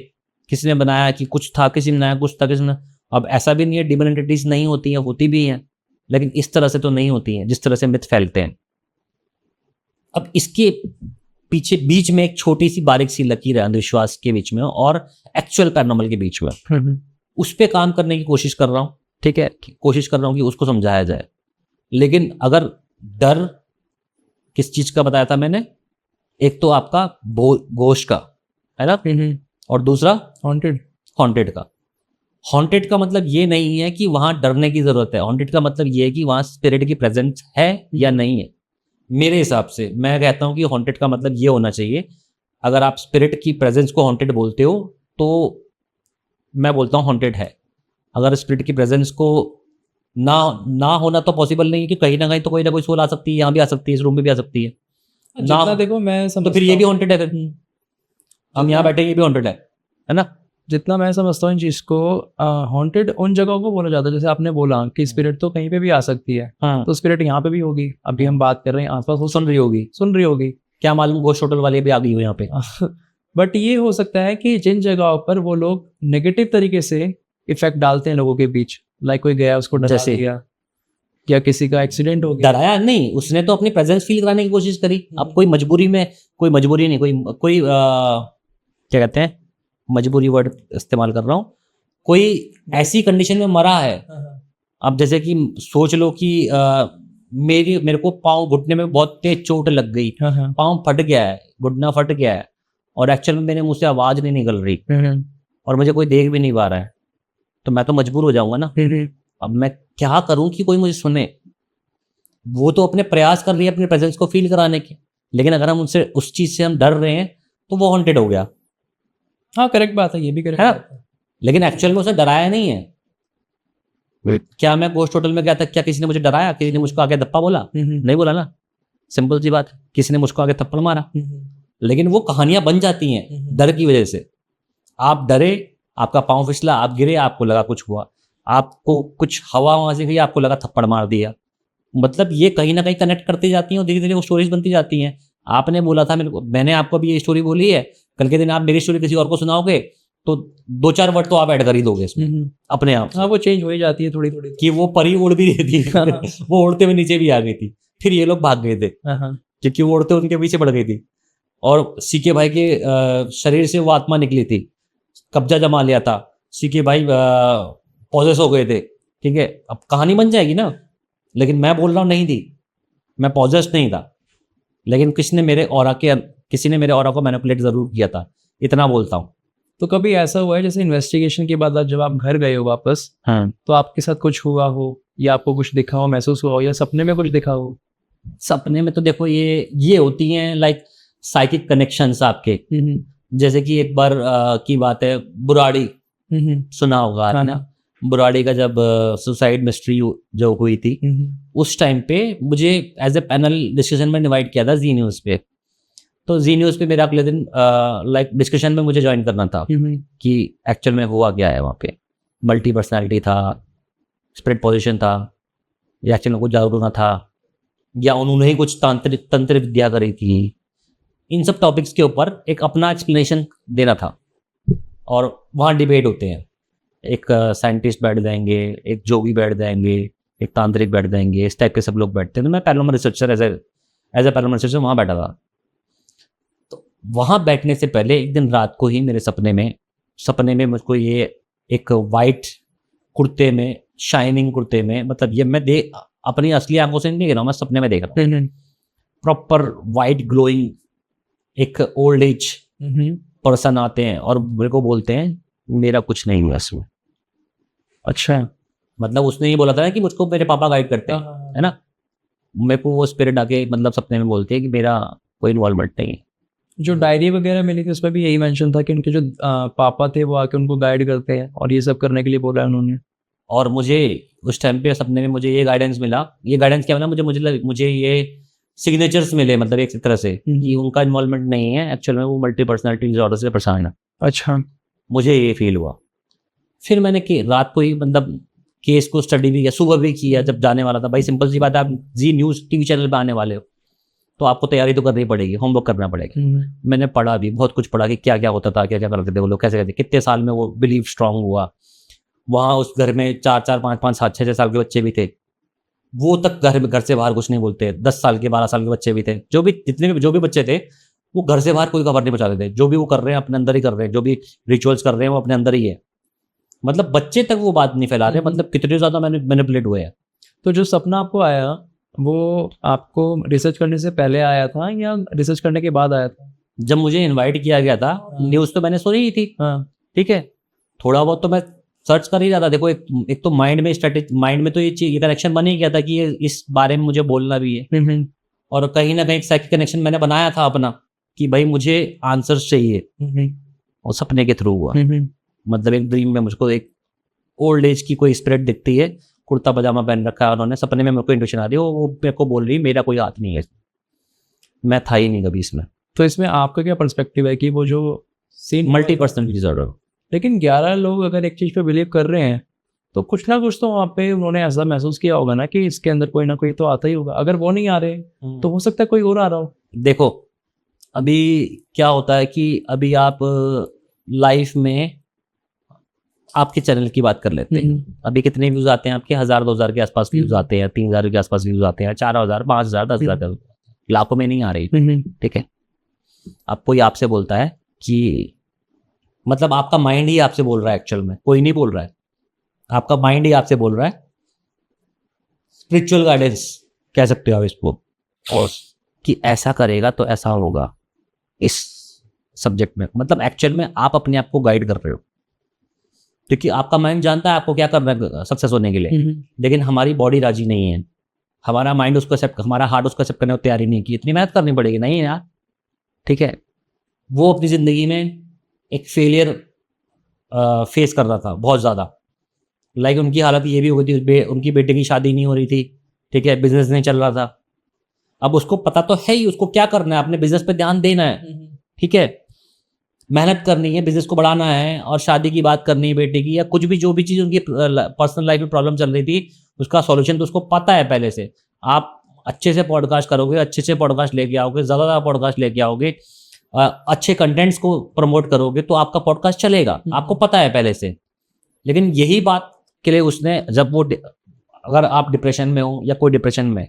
किसी ने बनाया कि कुछ था, किसी ने बनाया कुछ था, किसी ने। अब ऐसा भी नहीं है डिमन एंटिटीज नहीं होती हैं, होती भी हैं, लेकिन इस तरह से तो नहीं होती हैं जिस तरह से मिथ फैलते हैं। अब इसके पीछे बीच में एक छोटी सी बारीक सी लकीर है अंधविश्वास के बीच में और एक्चुअल पैरानॉर्मल के बीच में। उस पर काम करने की कोशिश कर रहा हूँ, ठीक है, कोशिश कर रहा हूँ कि उसको समझाया जाए। लेकिन अगर डर किस चीज का बताया था मैंने, एक तो आपका गोश्त का है ना, और दूसरा हॉन्टेड का। हॉन्टेड का मतलब ये नहीं है कि वहां डरने की जरूरत है। हॉन्टेड का मतलब ये है कि वहां स्पिरिट की प्रेजेंस है या नहीं है। मेरे हिसाब से मैं कहता हूं कि हॉन्टेड का मतलब ये होना चाहिए, अगर आप स्पिरिट की प्रेजेंस को हॉन्टेड बोलते हो तो मैं बोलता हूँ हॉन्टेड है। अगर स्पिरिट की प्रेजेंस को ना होना तो पॉसिबल नहीं है, कि कहीं ना कोई ना कोई सोल आ सकती है, यहाँ भी आ सकती है, इस रूम में भी आ सकती है ना। देखो मैं तो फिर ये भी हॉन्टेड है। फिर हम यहाँ बैठे, ये भी हॉन्टेड है ना। जितना मैं समझता हूँ इन चीज को, हॉन्टेड उन जगहों को बोला जाता है, जैसे आपने बोला कि स्पिरिट तो कहीं पे भी आ सकती है। हाँ। तो स्पिरिट यहाँ पे भी होगी, अभी हम बात कर रहे हैं आसपास, वो सुन रही होगी। क्या मालूम गोश्त होटल वाले भी आ गई हो यहाँ पे। बट ये हो सकता है कि जिन जगहों पर वो लोग नेगेटिव तरीके से इफेक्ट डालते हैं लोगों के बीच, लाइक कोई गया उसको डरा दिया, या किसी का एक्सीडेंट हो गया। डराया नहीं, उसने तो अपनी प्रेजेंस फील कराने की कोशिश करी। अब कोई मजबूरी नहीं, कोई क्या कहते हैं, मजबूरी वर्ड इस्तेमाल कर रहा हूँ, कोई ऐसी कंडीशन में मरा है। अब जैसे कि सोच लो कि मेरे को पाँव घुटने में बहुत तेज चोट लग गई, पाँव फट गया है, घुटना फट गया है, और एक्चुअल में मेरे मुंह से आवाज नहीं निकल रही और मुझे कोई देख भी नहीं पा रहा है, तो मैं तो मजबूर हो जाऊंगा ना। अब मैं क्या करूं कि कोई मुझे सुने। वो तो अपने प्रयास कर रही है अपने प्रेजेंस को फील कराने के, लेकिन अगर हम उनसे उस चीज से हम डर रहे हैं तो वो हॉन्टेड हो गया। हाँ करेक्ट बात है, ये भी करेक्ट है, लेकिन एक्चुअल में उसे डराया नहीं है। क्या मैं गोश्त होटल में गया था, क्या किसी ने मुझे डराया, किसी ने मुझको आगे धप्पा बोला? नहीं बोला ना, सिंपल सी बात। किसी ने मुझको आगे थप्पड़ मारा। लेकिन वो कहानियां बन जाती हैं डर की वजह से। आप डरे, आपका पाँव फिसला, आप गिरे, आपको लगा कुछ हुआ, आपको कुछ हवा वहां से गई, आपको लगा थप्पड़ मार दिया। मतलब ये कहीं ना कहीं कनेक्ट करती जाती हैं और धीरे धीरे वो स्टोरीज बनती जाती हैं। आपने बोला था मैंने आपको भी ये स्टोरी बोली है, कल के दिन आप मेरी स्टोरी किसी और को सुनाओगे तो 2-4 वर्ड तो आप ऐड कर ही दोगे इसमें अपने आप। हाँ वो चेंज हो ही जाती है थोड़ी थोड़ी, कि वो परी उड़ भी रही थी वो उड़ते हुए नीचे भी आ गई थी, फिर ये लोग भाग गए थे क्योंकि वो उड़ते उनके पीछे बढ़ गई थी, और सीके भाई के शरीर से वो आत्मा निकली थी, कब्जा जमा लिया था, सीके भाई पॉजेस हो गए थे। ठीक है, अब कहानी बन जाएगी ना। लेकिन मैं बोल रहा हूँ नहीं थी, मैं पॉजेस नहीं था, लेकिन किसी ने मेरे ऑरा को मैनिपुलेट जरूर किया था, इतना बोलता हूँ। तो कभी ऐसा हुआ है जैसे इन्वेस्टिगेशन के बाद जब आप घर गए हो वापस, हाँ, तो आपके साथ कुछ हुआ हो, या आपको कुछ दिखा हो, महसूस हुआ हो, या सपने में कुछ दिखा हो? सपने में तो देखो ये होती हैं लाइक साइकिक कनेक्शंस आपके। जैसे कि एक बार की बात है, बुराड़ी सुना होगा आपने ना। बुराड़ी का जब सुसाइड मिस्ट्री जो हुई थी, उस टाइम पे मुझे एज ए पैनल डिस्कशन में इनवाइट किया था जी न्यूज़ पे। तो जी न्यूज़ पे मेरा अगले दिन लाइक डिस्कशन में मुझे ज्वाइन करना था कि एक्चुअल में हुआ क्या है वहाँ पे। मल्टी पर्सनैलिटी था, स्पिरिट पोजीशन था, या एक्चुअल में कुछ जादू टोना था, या उन्होंने ही कुछ तंत्र विद्या करी थी। इन सब टॉपिक्स के ऊपर एक अपना एक्सप्लेनेशन देना था, और वहाँ डिबेट होते हैं। एक साइंटिस्ट बैठ जाएंगे, एक जोगी बैठ जाएंगे, एक तांत्रिक बैठ जाएंगे, इस टाइप के सब लोग बैठते हैं। तो मैं paranormal researcher as a paranormal researcher वहाँ बैठा था। तो वहाँ बैठने से पहले एक दिन रात को ही मेरे सपने में मुझको ये एक वाइट कुर्ते में, शाइनिंग कुर्ते में, मतलब ये मैं अपनी असली आंखों से नहीं देख रहा हूँ, मैं सपने में देख रहा हूँ, प्रॉपर वाइट ग्लोइंग एक ओल्ड एज पर्सन आते हैं और मेरे को बोलते हैं मेरा कुछ नहीं हुआ इसमें। अच्छा, मतलब उसने ये बोला था ना कि मुझको मेरे पापा गाइड करते हैं, है ना। मेरे को वो स्पिरिट आके मतलब सपने में बोलते हैं कि मेरा कोई इन्वॉल्वमेंट नहीं है। जो डायरी वगैरह मिली थी उसमें भी यही मेंशन था कि उनके जो पापा थे वो आके उनको गाइड करते हैं और ये सब करने के लिए बोला है उन्होंने। और मुझे उस टाइम पे सपने में मुझे ये गाइडेंस मिला, ये गाइडेंस क्या मिला मुझे ये सिग्नेचर्स मिले, मतलब एक तरह से कि उनका इन्वॉल्वमेंट नहीं है, एक्चुअल में वो मल्टी पर्सनैलिटी डिसऑर्डर से परेशान है। अच्छा। मुझे ये फील हुआ। फिर मैंने कि रात को ही मतलब केस को स्टडी भी किया, सुबह भी किया जब जाने वाला था। भाई सिंपल सी बात है, आप जी न्यूज़ टीवी चैनल पे आने वाले हो तो आपको तैयारी तो करनी पड़ेगी, होमवर्क करना पड़ेगा। मैंने पढ़ा भी, बहुत कुछ पढ़ा कि क्या क्या होता था, क्या क्या करते थे वो लोग, कैसे कैसे कितने साल में वो बिलीव स्ट्रांग हुआ। वहाँ उस घर में 4-4, 5-5, 6-6 साल के बच्चे भी थे, वो तक घर से बाहर कुछ नहीं बोलते। 10 साल के 12 साल के बच्चे भी थे, जो भी बच्चे थे वो घर से बाहर कोई खबर नहीं पहुंचाते थे। जो भी वो कर रहे हैं अपने अंदर ही कर रहे हैं, जो भी रिचुअल्स कर रहे हैं वो अपने अंदर ही है। मतलब बच्चे तक वो बात नहीं फैला रहे, मतलब कितने ज़्यादा मैनिपुलेट हुए हैं। तो जो सपना आपको आया वो आपको रिसर्च करने से पहले आया था या रिसर्च करने के बाद आया था? जब मुझे इनवाइट किया गया था, न्यूज़ तो मैंने सुनी ही थी, ठीक है, थोड़ा बहुत तो मैं सर्च कर ही रहा था। देखो एक तो माइंड में तो ये कनेक्शन बन ही गया था कि ये इस बारे में मुझे बोलना भी है। और कहीं ना कहीं एक साइकिक कनेक्शन मैंने बनाया था अपना कि भाई मुझे आंसर्स चाहिए, और सपने के थ्रू हुआ। मतलब एक ड्रीम में मुझको एक ओल्ड एज की कोई स्पिरिट दिखती है, कुर्ता पजामा पहन रखा है उन्होंने, सपने में मेरे को इंट्यूशन आ रही है, वो मेरे को बोल रही है मेरा कोई हाथ नहीं है, मैं था ही नहीं कभी इसमें। तो इसमें आपका क्या पर्सपेक्टिव है कि वो जो सीन मल्टी पर्सनैलिटी डिसऑर्डर, लेकिन 11 लोग अगर एक चीज़ पे बिलीव कर रहे हैं तो कुछ ना कुछ तो वहाँ पे उन्होंने ऐसा महसूस किया होगा ना कि इसके अंदर कोई ना कोई तो आता ही होगा। अगर वो नहीं आ रहे तो हो सकता है कोई और आ रहा हो। देखो अभी क्या होता है कि अभी आप लाइफ में आपके चैनल की बात कर लेते हैं, अभी कितने व्यूज आते हैं आपके? 1000-2000 के आसपास व्यूज आते हैं, 3000 के आसपास व्यूज आते हैं, 4000, 5000, 10,000, लाखों में नहीं आ रही, ठीक है। अब कोई आपसे बोलता है कि मतलब आपका माइंड ही आपसे बोल रहा है, एक्चुअल में कोई नहीं बोल रहा है, आपका माइंड ही आपसे बोल रहा है। स्पिरिचुअल गाइडेंस कह सकते हो आप इसको, कि ऐसा करेगा तो ऐसा होगा इस सब्जेक्ट में। मतलब एक्चुअल में आप अपने आप को गाइड कर रहे हो, क्योंकि आपका माइंड जानता है आपको क्या करना है सक्सेस होने के लिए, लेकिन हमारी बॉडी राजी नहीं है, हमारा माइंड उसको हमारा हार्ट उसको एक्सेप्ट करने को तैयार ही नहीं कि इतनी मेहनत करनी पड़ेगी। नहीं यार, ठीक है। वो अपनी ज़िंदगी में एक फेलियर फेस कर रहा था बहुत ज़्यादा। लाइक उनकी हालत ये भी हो गई थी, उनकी बेटे की शादी नहीं हो रही थी, ठीक है, बिजनेस नहीं चल रहा था। अब उसको पता तो है ही उसको क्या करना है, अपने बिजनेस पे ध्यान देना है, ठीक है, मेहनत करनी है, बिजनेस को बढ़ाना है, और शादी की बात करनी है बेटे की, या कुछ भी जो भी चीज़ उनकी पर्सनल लाइफ में प्रॉब्लम चल रही थी उसका सॉल्यूशन तो उसको पता है पहले से। आप अच्छे से पॉडकास्ट करोगे, अच्छे से पॉडकास्ट लेके आओगे, ज़्यादा पॉडकास्ट लेके आओगे, अच्छे कंटेंट्स को प्रमोट करोगे तो आपका पॉडकास्ट चलेगा, आपको पता है पहले से। लेकिन यही बात के लिए उसने जब वो अगर आप डिप्रेशन में हो या कोई डिप्रेशन में,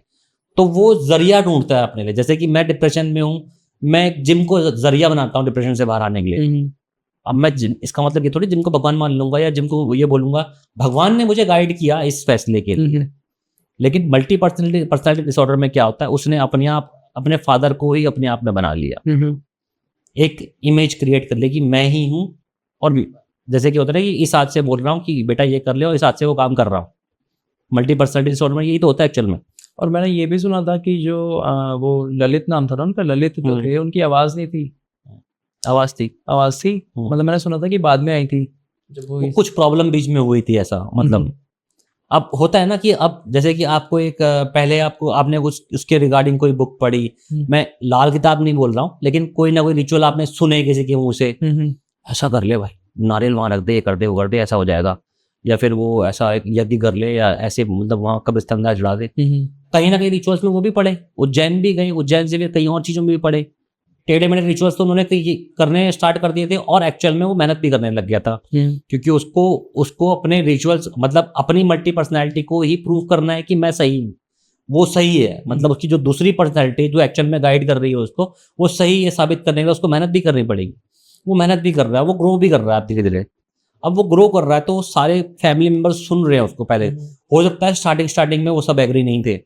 तो वो जरिया ढूंढता है अपने लिए। जैसे कि मैं डिप्रेशन में हूँ, मैं जिम को जरिया बनाता हूँ डिप्रेशन से बाहर आने के लिए। अब मैं जिम, इसका मतलब ये थोड़ी जिम को भगवान मान लूंगा या जिम को ये बोलूंगा भगवान ने मुझे गाइड किया इस फैसले के लिए। लेकिन मल्टी पर्सनैलिटी डिसऑर्डर में क्या होता है, उसने अपने फादर को ही अपने आप में बना लिया, एक इमेज क्रिएट कर ली कि मैं ही हूँ। और भी जैसे कि होता है कि इस हाथ से बोल रहा हूँ कि बेटा ये कर ले, और इस हाथ से वो काम कर रहा हूँ। मल्टी पर्सनैलिटी डिसऑर्डर में यही तो होता है एक्चुअल में। और मैंने ये भी सुना था कि जो वो ललित नाम था ना उनका, ललित जो थे, उनकी आवाज़ नहीं थी। आवाज़ थी मतलब मैंने सुना था कि बाद में आई थी जब वो कुछ प्रॉब्लम बीच में हुई थी ऐसा। मतलब अब होता है ना कि अब जैसे कि आपको एक पहले आपने कुछ उसके रिगार्डिंग कोई बुक पढ़ी, मैं लाल किताब नहीं बोल रहा हूँ, लेकिन कोई ना कोई रिचुअल आपने सुने किसी के मुंह से, ऐसा कर ले भाई, नारियल वहां रख दे, ये कर दे, वो कर दे, ऐसा हो जाएगा, या फिर वो ऐसा यज्ञ कर ले, या ऐसे मतलब वहां कब्रिस्तान में चढ़ा दे। कहीं ना कहीं रिचुअल्स में वो भी पढ़े, उज्जैन भी गए, उज्जैन से भी कई और चीजों में भी पढ़े। टेढ़े मेढ़े रिचुअल्स तो उन्होंने करने स्टार्ट कर दिए थे, और एक्चुअल में वो मेहनत भी करने लग गया था, क्योंकि उसको अपने रिचुअल्स मतलब अपनी मल्टी पर्सनैलिटी को ही प्रूव करना है कि मैं सही हूँ, वो सही है। मतलब उसकी जो दूसरी पर्सनैलिटी जो एक्चुअल में गाइड कर रही है उसको, वो सही है साबित करने के लिए उसको मेहनत भी करनी पड़ेगी। वो मेहनत भी कर रहा है, वो ग्रो भी कर रहा है धीरे धीरे। अब वो ग्रो कर रहा है तो सारे फैमिली मेंबर्स सुन रहे हैं उसको। पहले हो सकता है स्टार्टिंग में वो सब एग्री नहीं थे,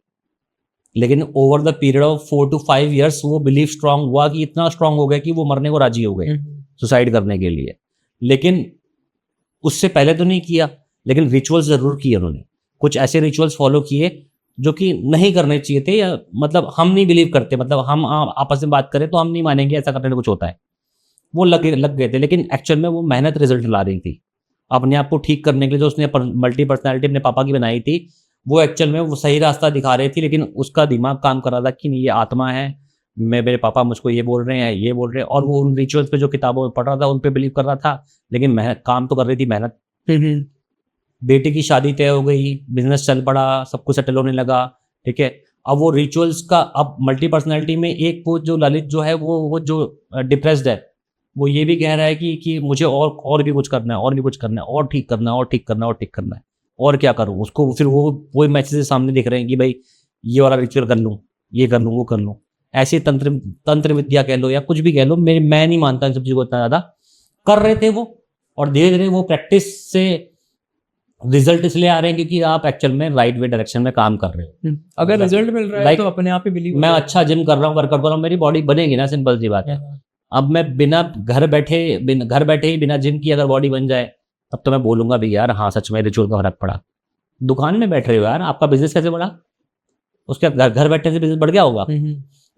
लेकिन over the period of 4 to 5 years वो बिलीफ स्ट्रांग हुआ, कि इतना स्ट्रांग हो गया कि वो मरने को राजी हो गए सुसाइड करने के लिए। लेकिन उससे पहले तो नहीं किया, लेकिन रिचुअल्स जरूर किए उन्होंने, कुछ ऐसे रिचुअल्स फॉलो किए जो कि नहीं करने चाहिए थे, या मतलब हम नहीं बिलीव करते, मतलब हम आपस में बात करें तो हम नहीं मानेंगे ऐसा करने में कुछ होता है, वो लग गए थे। लेकिन एक्चुअल में वो मेहनत रिजल्ट ला रही थी अपने आप को ठीक करने के लिए। जो उसने मल्टी पर्सनैलिटी अपने पापा की बनाई थी, वो एक्चुअल में वो सही रास्ता दिखा रही थी, लेकिन उसका दिमाग काम कर रहा था कि नहीं ये आत्मा है, मेरे पापा मुझको ये बोल रहे हैं, ये बोल रहे हैं, और वो उन रिचुअल्स पे जो किताबों में पढ़ रहा था उन पे बिलीव कर रहा था, लेकिन मेहनत काम तो कर रही थी मेहनत। बेटी की शादी तय हो गई, बिजनेस चल पड़ा, सब कुछ सेटल होने लगा, ठीक है। अब वो रिचुअल्स का, अब मल्टी पर्सनैलिटी में एक वो जो ललित जो है वो जो डिप्रेस्ड है, वो ये भी कह रहा है कि मुझे और भी कुछ करना है, और भी कुछ करना है, और ठीक करना है, और ठीक करना है, और ठीक करना है, और क्या करूँ। उसको फिर वो मैसेज सामने दिख रहे हैं कि भाई ये वाला रिचुअल कर लूँ, ये कर लूँ, वो कर लूँ। ऐसी तंत्र विद्या कह लो या कुछ भी कह लो, मैं नहीं मानता इन सब चीज़ों को इतना ज़्यादा। कर रहे थे वो, और धीरे धीरे वो प्रैक्टिस से रिजल्ट इसलिए आ रहे हैं क्योंकि आप एक्चुअल में राइट वे डायरेक्शन में काम कर रहे हो। अगर रिजल्ट मिल रहा है तो अपने आप ही बिलीव। मैं अच्छा जिम कर रहा हूँ, वर्कआउट कर रहा हूँ, मेरी बॉडी बनेगी ना, सिंपल सी बात है। अब मैं बिना घर बैठे ही बिना जिम की अगर बॉडी बन जाए, तब तो मैं बोलूंगा भी यार हाँ सच में रिचुअल का फर्क पड़ा। दुकान में बैठ रहे हो यार, आपका बिजनेस कैसे बढ़ा? उसके घर बैठने से बिजनेस बढ़ गया होगा।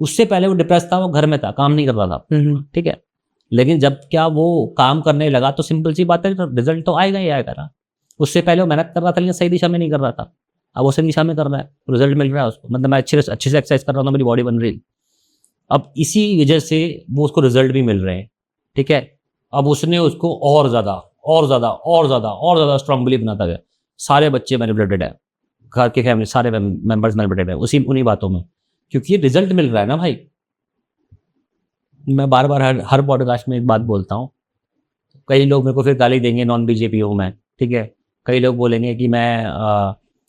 उससे पहले वो डिप्रेस था, वो घर में था, काम नहीं कर रहा था, ठीक है। लेकिन जब क्या वो काम करने लगा तो सिंपल सी बात है, रिजल्ट तो आएगा ही आएगा ना। उससे पहले वो मेहनत कर रहा था लेकिन सही दिशा में नहीं कर रहा था, अब वो सही दिशा में कर रहा है, रिजल्ट मिल रहा है उसको। मतलब मैं अच्छे से एक्सरसाइज कर रहा हूँ, मेरी बॉडी बन रही। अब इसी वजह से वो उसको रिजल्ट भी मिल रहे हैं, ठीक है। अब उसने उसको और ज़्यादा स्ट्रांग बिलीव बनाता गया। सारे बच्चे मैनिपुलेटेड है, घर के फैमिली सारे मेंबर्स मैनिपुलेटेड है उन्हीं बातों में, क्योंकि रिजल्ट मिल रहा है ना भाई। मैं बार बार हर पॉडकास्ट में एक बात बोलता हूँ। कई लोग मेरे को फिर गाली देंगे, नॉन बीजेपी हूँ मैं, ठीक है। कई लोग बोलेंगे कि मैं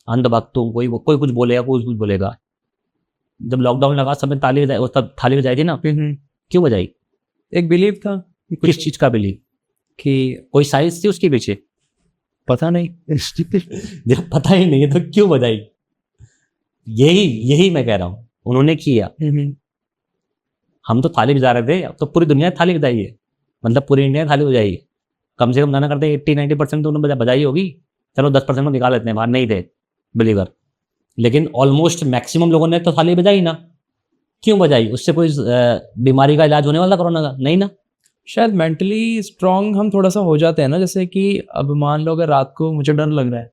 अंधभक्त हूँ, कोई कुछ बोलेगा, कोई कुछ बोलेगा। जब लॉकडाउन लगा सब में ताली बजाई थी ना, क्यों बजाई? एक बिलीव था। किस चीज का बिलीव? कि कोई साइंस थी उसके पीछे? पता नहीं। जब पता ही नहीं है तो क्यों बजाई? यही मैं कह रहा हूँ, उन्होंने किया। हम तो थाली बजा रहे थे, अब तो पूरी दुनिया थाली बजाई है, मतलब पूरी इंडिया थाली बजाई है। कम से कम ना करते 80-90% तो उन्होंने बजाई होगी। चलो 10% को निकाल लेते हैं, बाहर नहीं थे बिलीवर, लेकिन ऑलमोस्ट मैक्सिमम लोगों ने तो थाली बजाई ना। क्यों बजाई? उससे कोई बीमारी का इलाज होने वाला कोरोना का? नहीं ना। शायद मेंटली स्ट्रांग हम थोड़ा सा हो जाते हैं ना। जैसे कि अब मान लो अगर रात को मुझे डर लग रहा है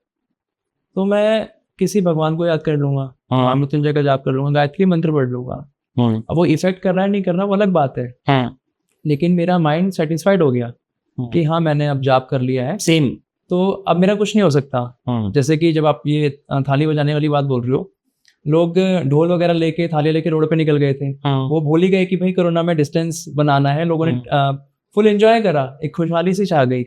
तो मैं किसी भगवान को याद कर लूंगा, मृत्युंजय का जाप कर लूंगा, गायत्री मंत्र पढ़ लूंगा। अब वो इफेक्ट कर रहा है नहीं कर रहा वो अलग बात है, लेकिन मेरा माइंड सेटिस्फाइड हो गया कि हाँ मैंने अब जाप कर लिया है, सेम, तो अब मेरा कुछ नहीं हो सकता। जैसे कि जब आप ये थाली बजाने वाली बात बोल रहे हो, लोग ढोल वगैरह लेके थाली लेके रोड पे निकल गए थे, वो भूल ही गए कि भाई कोरोना में डिस्टेंस बनाना है। लोगों ने फुल एंजॉय करा, एक खुशहाली सी छा गई।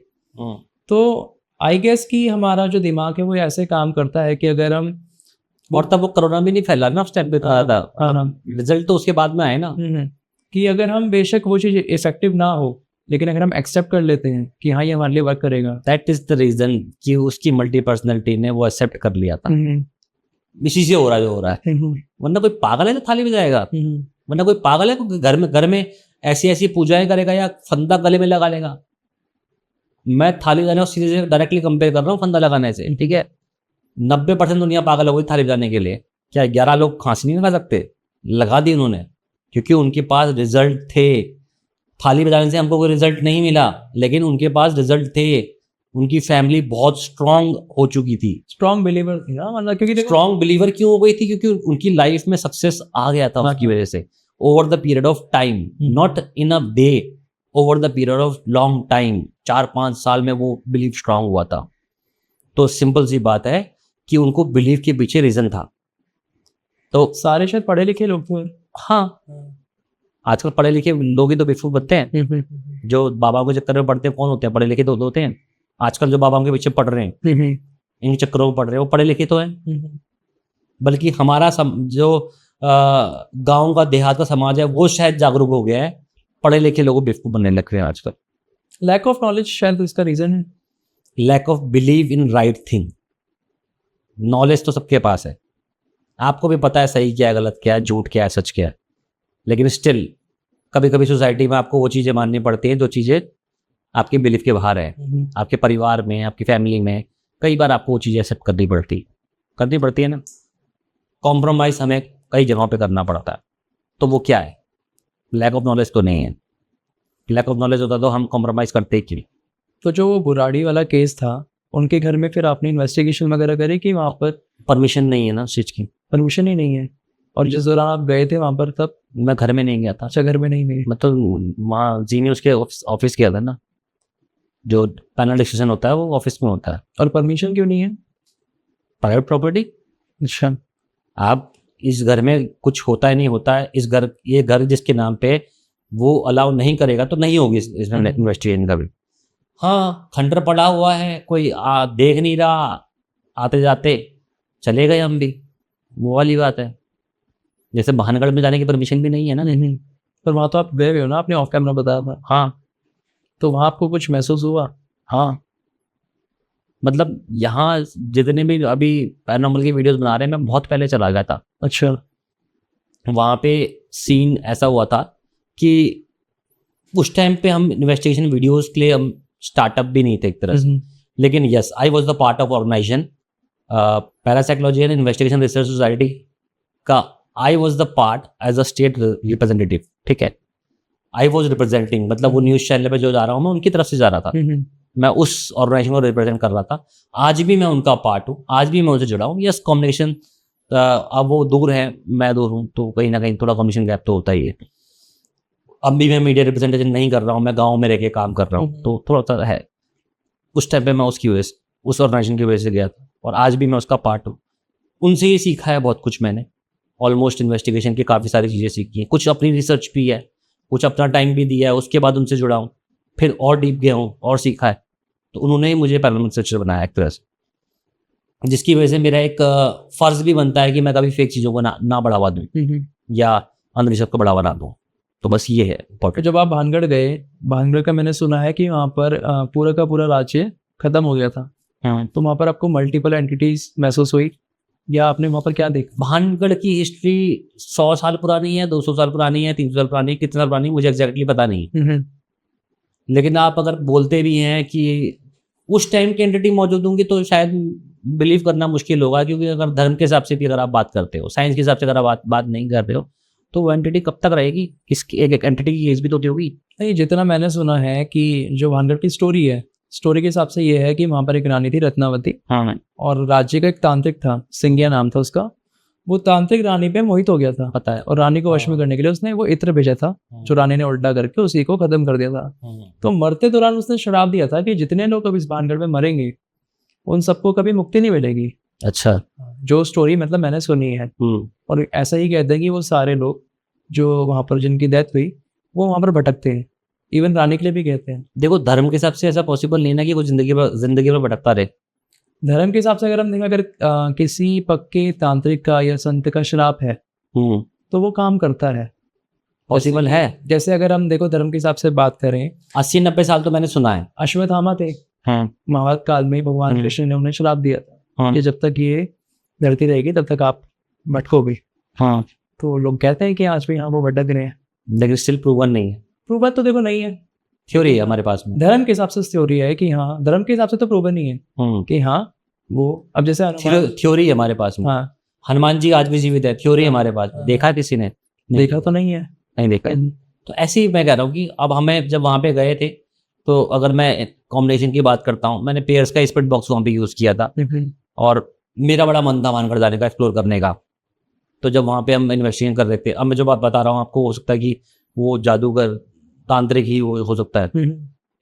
तो आई गेस कि हमारा जो दिमाग है वो ऐसे काम करता है कि अगर हम, और तब वो कोरोना भी नहीं फैला ना उस टाइम पे था, रिजल्ट तो उसके बाद में आए ना, कि अगर हम बेशक वो चीज इफेक्टिव ना हो, लेकिन अगर हम एक्सेप्ट कर लेते हैं कि हाँ ये हमारे लिए वर्क करेगा, दैट इज द रीजन कि उसकी मल्टी पर्सनैलिटी ने वो एक्सेप्ट कर लिया था। इसी से हो रहा है जो हो रहा है। वरना कोई पागल है तो थाली बजाएगा, वरना कोई पागल है घर में ऐसी पूजाएं करेगा या फंदा गले में लगा लेगा। मैं थाली बजाने और सीधे से डायरेक्टली कंपेयर कर रहा हूँ फंदा लगाने से, ठीक है। 90% दुनिया पागल हो गई थाली बजाने के लिए। क्या 11 लोग खांसी नहीं लगा सकते? लगा दी उन्होंने, क्योंकि उनके पास रिजल्ट थे। थाली बजाने से हमको कोई रिजल्ट नहीं मिला, लेकिन उनके पास रिजल्ट थे। उनकी फैमिली बहुत स्ट्रांग हो चुकी थी, स्ट्रांग बिलीवर थी ना, मतलब क्योंकि स्ट्रांग बिलीवर क्यों हो गई थी? क्योंकि उनकी लाइफ में सक्सेस आ गया था उसकी वजह से, over the period of time, not in a day, over the period of long time. 4-5 साल में वो बिलीव स्ट्रांग हुआ था। तो सिंपल सी बात है कि उनको बिलीव के पीछे रीजन था। तो सारे शायद पढ़े लिखे लोग थे। हाँ, आजकल पढ़े लिखे लोग ही तो बेवकूफ बनते हैं। जो बाबा के चक्कर में पढ़ते हैं कौन होते हैं? पढ़े लिखे तो होते हैं। आजकल जो बाबा के पीछे पढ़ रहे हैं, इन चक्करों में पढ़ रहे हैं, वो पढ़े लिखे तो हैं। बल्कि हमारा जो गांव का देहात का समाज है वो शायद जागरूक हो गया है, पढ़े लिखे लोगों बेवकूफ बनने लग रहे हैं आजकल। लैक ऑफ नॉलेज शायद इसका रीजन है। Lack of believe in right thing. Knowledge तो सबके पास है, आपको भी पता है सही क्या है, गलत क्या है, झूठ क्या है, सच क्या है, लेकिन स्टिल कभी कभी सोसाइटी में आपको वो चीज़ें माननी पड़ती हैं जो चीज़ें आपके बिलीफ के बाहर है। आपके परिवार में, आपकी फैमिली में कई बार आपको वो चीज़ें एक्सेप्ट करनी पड़ती है ना। कॉम्प्रोमाइज़ हमें कई जगहों पे करना पड़ता है। तो वो क्या है? लैक ऑफ नॉलेज तो नहीं है। लैक ऑफ नॉलेज होता तो हम कॉम्प्रोमाइज़ करते ही क्यों? तो जो वो बुराड़ी वाला केस था, उनके घर में फिर आपने इन्वेस्टिगेशन वगैरह करी कि वहाँ पर परमिशन नहीं है ना उस चीज़ की। परमिशन ही नहीं है? और जिस दौरान आप गए थे वहाँ पर तब? मैं घर में नहीं गया था। अच्छा, घर में नहीं गए। मतलब वहाँ जी न्यूज़ के ऑफिस गया था ना, जो पैनल डिस्कशन होता है वो ऑफिस में होता है। और परमिशन क्यों नहीं है? Private property. अच्छा। आप इस घर में कुछ होता है नहीं होता है, इस घर ये घर जिसके नाम पे वो अलाउ नहीं करेगा तो नहीं होगी इसमें इन्वेस्टिगेशन कभी। हाँ, खंडर पड़ा हुआ है, कोई देख नहीं रहा, आते जाते चले गए हम भी, वो वाली बात है। जैसे भानगढ़ में जाने की परमिशन भी नहीं है ना। नहीं, पर वहाँ तो आप गए हुए हो ना, आपने ऑफ कैमरा बताया था। हाँ, तो वहाँ आपको कुछ महसूस हुआ? हाँ, मतलब यहाँ जितने भी अभी पैरानॉर्मल की वीडियोस बना रहे हैं, मैं बहुत पहले चला गया था। अच्छा। वहाँ पे सीन ऐसा हुआ था कि उस टाइम पे हम इन्वेस्टिगेशन वीडियोस के लिए हम स्टार्टअप भी नहीं थे एक तरह से। लेकिन yes, I was the part of organisation parapsychology and investigation research society का। I was the part as a state representative. ठीक है, आई वॉज रिप्रेजेंटिंग, मतलब वो न्यूज़ चैनल पे जो जा रहा हूँ मैं उनकी तरफ से जा रहा था। मैं उस ऑर्गेनाइजेशन को रिप्रेजेंट कर रहा था। आज भी मैं उनका पार्ट हूँ, आज भी मैं उनसे जुड़ा हूँ। यस, कम्युनिकेशन अब वो दूर है, मैं दूर हूँ, तो कहीं ना कहीं थोड़ा कम्युनिकेशन गैप तो होता ही है। अब भी मैं मीडिया रिप्रेजेंटेशन नहीं कर रहा हूँ, मैं गाँव में रह के काम कर रहा हूँ, तो थोड़ा सा है। उस टाइम पे मैं उसकी वजह से, उस ऑर्गेनाइजेशन की वजह से गया था, और आज भी मैं उसका पार्ट हूँ। उनसे ही सीखा है बहुत कुछ मैंने। ऑलमोस्ट इन्वेस्टिगेशन की काफ़ी सारी चीज़ें सीखी हैं, कुछ अपनी रिसर्च भी है, कुछ अपना टाइम भी दिया है, उसके बाद उनसे जुड़ा हूँ, फिर और डीप गया हूँ और सीखा है। तो उन्होंने ही मुझे पैरानॉर्मल रिसर्चर बनाया एक तरह से, जिसकी वजह से मेरा एक फ़र्ज़ भी बनता है कि मैं कभी फेक चीज़ों को ना बढ़ावा दूँ या अंधविश्वास को बढ़ावा ना दूँ। तो बस ये है इम्पोर्टेंट। जब आप भानगढ़ गए, भानगढ़ का मैंने सुना है कि वहाँ पर पूरा का पूरा राज्य खत्म हो गया था। तो वहाँ पर आपको मल्टीपल एंटिटीज महसूस हुई, या आपने वहाँ पर क्या देखा? भानगढ़ की हिस्ट्री 100 साल पुरानी है, 200 साल पुरानी है, 300 साल पुरानी है, कितना साल पुरानी मुझे एग्जैक्टली पता नहीं। लेकिन आप अगर बोलते भी हैं कि उस टाइम की एंटिटी मौजूद होंगी तो शायद बिलीव करना मुश्किल होगा, क्योंकि अगर धर्म के हिसाब से भी अगर आप बात करते हो, साइंस के हिसाब से अगर आप बात नहीं कर रहे हो, तो वो एंटिटी कब तक रहेगी? किसकी एक एंटिटी की केस भी तो होगी। नहीं, जितना मैंने सुना है कि जो भानगढ़ की स्टोरी है, स्टोरी के हिसाब से ये है कि वहाँ पर एक रानी थी रत्नावती। हाँ, और राज्य का एक तांत्रिक था, सिंगिया नाम था उसका। वो तांत्रिक रानी पे मोहित हो गया था, पता है। और रानी को वश में करने के लिए उसने वो इत्र भेजा था, जो रानी ने उल्टा करके उसी को खत्म कर दिया था। तो मरते दौरान उसने श्राप दिया था कि जितने लोग अब इस भानगढ़ में मरेंगे उन सबको कभी मुक्ति नहीं मिलेगी। अच्छा, जो स्टोरी मतलब मैंने सुनी है। और ऐसा ही कहते हैं कि वो सारे लोग जो वहाँ पर जिनकी डेथ हुई वो वहाँ पर भटकते हैं, इवन रानी के लिए भी कहते हैं। देखो, धर्म के हिसाब से ऐसा पॉसिबल नहीं ना कि वो जिंदगी भर भटकता रहे। धर्म के हिसाब से अगर हम देखें, अगर किसी पक्के तांत्रिक का या संत का श्राप है तो वो काम करता है, पॉसिबल है। जैसे अगर हम देखो धर्म के हिसाब से बात करें, 80-90 साल तो मैंने सुना है। अश्वत्थामा थे, महाभारत काल में भगवान कृष्ण ने उन्हें श्राप दिया था कि जब तक ये धरती रहेगी तब तक आप भटकोगे। तो लोग कहते हैं कि आज भी हाँ वो भटक रहे हैं, लेकिन स्टिल प्रूवन नहीं है। प्रूवन तो देखो नहीं है, थ्योरी है हमारे पास में। धर्म के हिसाब से थ्योरी है कि हाँ, धर्म के हिसाब से तो प्रूवन नहीं है कि हाँ वो, अब जैसे थ्योरी है हमारे पास में। हाँ, हनुमान जी आज भी जीवित है, थ्योरी हमारे पास। देखा किसी ने? देखा तो नहीं है, नहीं देखा। तो ऐसे ही मैं कह रहा हूँ कि अब हमें जब वहाँ पे गए थे, तो अगर मैं कॉम्बिनेशन की बात करता हूँ, मैंने पेयर्स का स्पिरिट बॉक्स वहाँ पे यूज़ किया था, और मेरा बड़ा मन था भानगढ़ जाने का, एक्सप्लोर करने का। तो जब वहाँ पे हम इन्वेस्टिगेशन कर रहे थे, अब मैं जो बात बता रहा हूँ आपको, हो सकता है कि वो जादूगर तांत्रिक ही हो सकता है,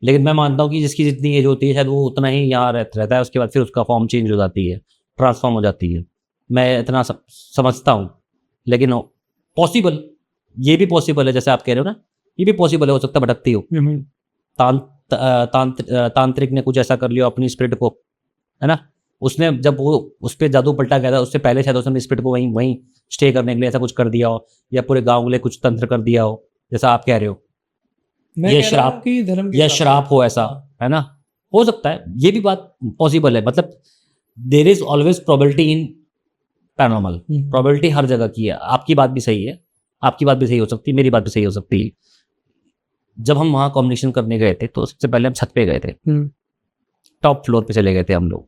लेकिन मैं मानता हूँ कि जिसकी जितनी एज होती है शायद वो उतना ही यहाँ रहता है, उसके बाद फिर उसका फॉर्म चेंज हो जाती है, ट्रांसफॉर्म हो जाती है। मैं इतना समझता हूँ। लेकिन पॉसिबल, ये भी पॉसिबल है, जैसे आप कह रहे हो ना, ये भी पॉसिबल हो सकता है भटकती हो। तांत्रिक ने कुछ ऐसा कर लिया अपनी स्पिरिट को, है ना, उसने जब वो उस पर जादू पलटा गया था, उससे पहले शायद उसने स्पिरिट को वहीं स्टे करने के लिए ऐसा कुछ कर दिया हो, या पूरे गाँव के लिए कुछ तंत्र कर दिया हो, जैसा आप कह रहे हो। ये श्राप की धर्म या श्राप हो, ऐसा है ना, हो सकता है। ये भी बात पॉसिबल है। मतलब there is always probability in paranormal. Probability हर जगह की है। आपकी बात भी सही है, आपकी बात भी सही हो सकती है, मेरी बात भी सही हो सकती है। जब हम वहाँ कॉम्बिनेशन करने गए थे, तो सबसे पहले हम छत पे गए थे, टॉप फ्लोर पे चले गए थे हम लोग।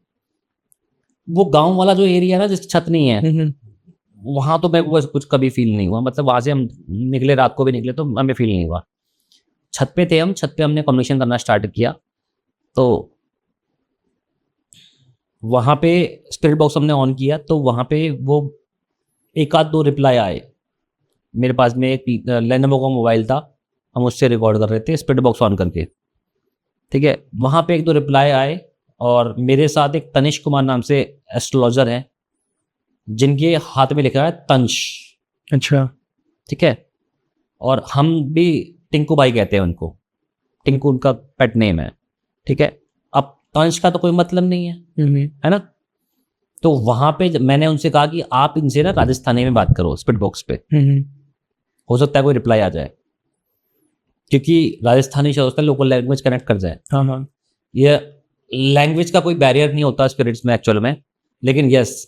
वो गांव वाला जो एरिया ना, जिस छत नहीं है, वहाँ तो मेरे को कुछ कभी फील नहीं हुआ, मतलब वहाँ से हम निकले, रात को भी निकले तो हमें फील नहीं हुआ। छत पे थे हम, छत पे हमने कम्युनिकेशन करना स्टार्ट किया, तो वहाँ पे स्पिरिट बॉक्स हमने ऑन किया, तो वहाँ पे वो एक आध दो रिप्लाई आए। मेरे पास में एक लेनोवो का मोबाइल था, हम उससे रिकॉर्ड कर रहे थे स्पिरिट बॉक्स ऑन करके, ठीक है। वहाँ पे एक दो रिप्लाई आए, और मेरे साथ एक तनिष्क कुमार नाम से एस्ट्रोलॉजर हैं, जिनके हाथ में लिखा है तंश, अच्छा। ठीक है। और हम भी टिंकू भाई कहते हैं उनको, टिंकू उनका पेट नेम है, ठीक है। अब तंश का तो कोई मतलब नहीं है, है ना। तो वहां पे मैंने उनसे कहा कि आप इनसे ना राजस्थानी में बात करो स्पिरिट बॉक्स पे, हो सकता है कोई रिप्लाई आ जाए, क्योंकि राजस्थानी शब्द होता है, लोकल लैंग्वेज कनेक्ट कर जाए। हाँ हाँ। ये लैंग्वेज का कोई बैरियर नहीं होता स्पिरिट्स में एक्चुअल में, लेकिन यस,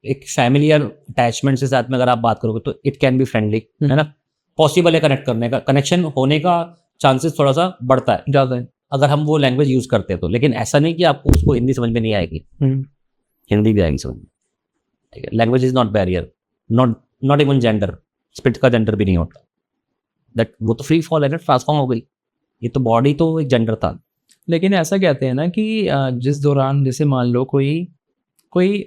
एक फैमिलियर अटैचमेंट के साथ में अगर आप बात करोगे तो इट कैन बी फ्रेंडली, है ना। पॉसिबल है कनेक्ट करने का, कनेक्शन होने का चांसेस थोड़ा सा बढ़ता है, ज़्यादा है। अगर हम वो लैंग्वेज यूज करते हैं तो। लेकिन ऐसा नहीं कि आपको उसको हिंदी समझ में नहीं आएगी, हिंदी भी आएगी समझ में, ठीक है। Language is not barrier, not even gender, spirit का जेंडर भी नहीं होता, दैट वो तो फ्री फॉल है ना, ट्रांसफॉर्म हो गई, ये तो बॉडी तो एक जेंडर था। लेकिन ऐसा कहते हैं ना कि जिस दौरान, जैसे मान लो कोई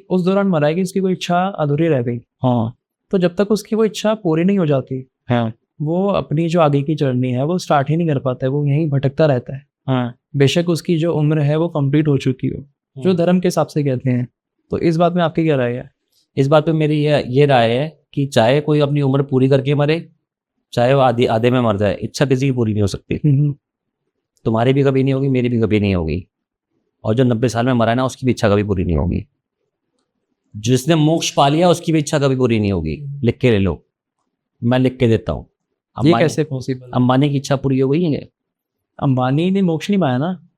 उस दौरान मरा है कि उसकी कोई इच्छा अधूरी रह गई, हाँ, तो जब तक उसकी वो इच्छा पूरी नहीं हो जाती, हाँ, वो अपनी जो आगे की जर्नी है वो स्टार्ट ही नहीं कर पाता है, वो यहीं भटकता रहता है। हाँ, बेशक उसकी जो उम्र है वो कंप्लीट हो चुकी हो, जो धर्म के हिसाब से कहते हैं। तो इस बात में आपकी क्या राय है? इस बात पे मेरी ये राय है कि चाहे कोई अपनी उम्र पूरी करके मरे, चाहे वो आधे में मर जाए, इच्छा किसी की पूरी नहीं हो सकती। तुम्हारी भी कभी नहीं होगी, मेरी भी कभी नहीं होगी, और जो 90 साल में मरा है ना, उसकी भी इच्छा कभी पूरी नहीं होगी। जिसने मोक्ष पा लिया उसकी भी इच्छा कभी पूरी नहीं होगी। लिख के ले लो, मैं लिख के देता हूँ। ये कैसे पॉसिबल? अंबानी की इच्छा पूरी हो गई है? अंबानी ने मोक्ष नहीं पाया ना।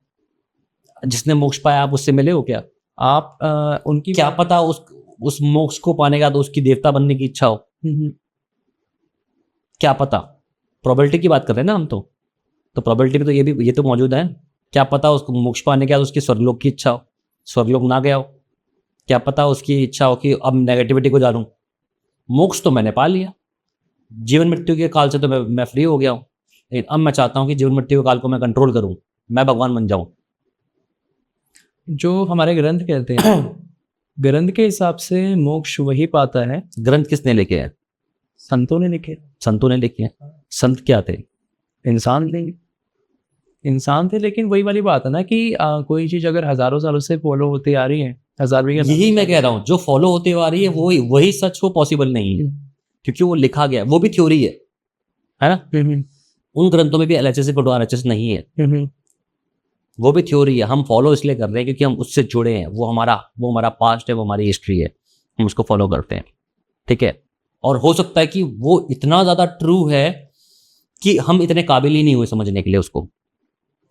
जिसने मोक्ष पाया आप उससे मिले हो क्या? आप उनकी क्या पता उस मोक्ष को पाने का तो उसकी देवता बनने की इच्छा हो, क्या पता। प्रोबेबिलिटी की बात कर रहे हैं ना हम तो प्रोबेबिलिटी में तो ये तो मौजूद है। क्या पता उसको मोक्ष पाने के बाद उसकी स्वर्गलोक की इच्छा हो, स्वर्गलोक ना गया हो। क्या पता उसकी इच्छा हो कि अब नेगेटिविटी को जानूं। मोक्ष तो मैंने पा लिया, जीवन मृत्यु के काल से तो मैं फ्री हो गया हूं, लेकिन अब मैं चाहता हूं कि जीवन मृत्यु के काल को मैं कंट्रोल करूं, मैं भगवान बन जाऊं। जो हमारे ग्रंथ कहते हैं, ग्रंथ के हिसाब से मोक्ष वही पाता है। ग्रंथ किसने लिखे हैं? संतों ने लिखे। संतों ने लिखे हैं। संत क्या थे? इंसान थे, लेकिन वही वाली बात है ना कि कोई चीज अगर हजारों सालों से फॉलो होती आ रही है, यही मैं कह रहा हूँ, जो फॉलो होते आ रही है वही सच हो पॉसिबल नहीं है, क्योंकि वो लिखा गया, वो भी थ्योरी है ना। उन ग्रंथों में भी LHS RHS नहीं है, वो भी थ्योरी है। हम फॉलो इसलिए कर रहे हैं क्योंकि हम उससे जुड़े हैं, वो हमारा पास्ट है, वो हमारी हिस्ट्री है, हम उसको फॉलो करते हैं, ठीक है। और हो सकता है कि वो इतना ज्यादा ट्रू है कि हम इतने काबिल ही नहीं हुए समझने के लिए उसको।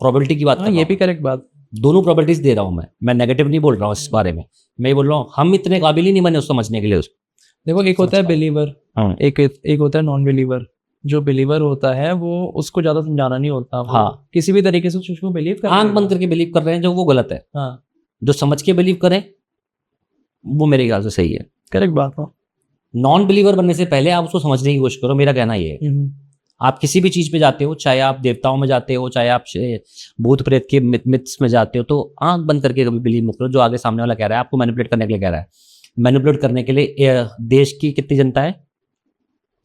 प्रोबेबिलिटी की बात कर रहा हूं। ये भी करेक्ट बात। दोनों प्रोबेबिलिटीज दे रहा हूं मैं नेगेटिव नहीं बोल रहा हूँ इस बारे में। मैं ये बोल रहा हूँ हम इतने काबिल ही नहीं बने उसको समझने के लिए उसको। देखो, एक होता है बिलीवर, एक होता है नॉन बिलीवर। जो बिलीवर होता है वो उसको ज्यादा समझाना नहीं होता, हाँ, किसी भी तरीके से उसको बिलीव कर, आंख बंद करके बिलीव कर रहे हैं जो वो गलत है। हाँ, जो समझ के बिलीव करें वो मेरे ख्याल से सही है। करेक्ट बात है। नॉन बिलीवर बनने से पहले आप उसको समझने की कोशिश करो, मेरा कहना ये है। आप किसी भी चीज पे जाते हो, चाहे आप देवताओं में जाते हो, चाहे आप भूत प्रेत के मिथ्स में जाते हो, तो आंख बंद करके कभी बिलीव मत करो जो आगे सामने वाला कह रहा है, आपको मैनिपुलेट करने के लिए कह रहा है। मैनिपुलेट करने के लिए देश की कितनी जनता है?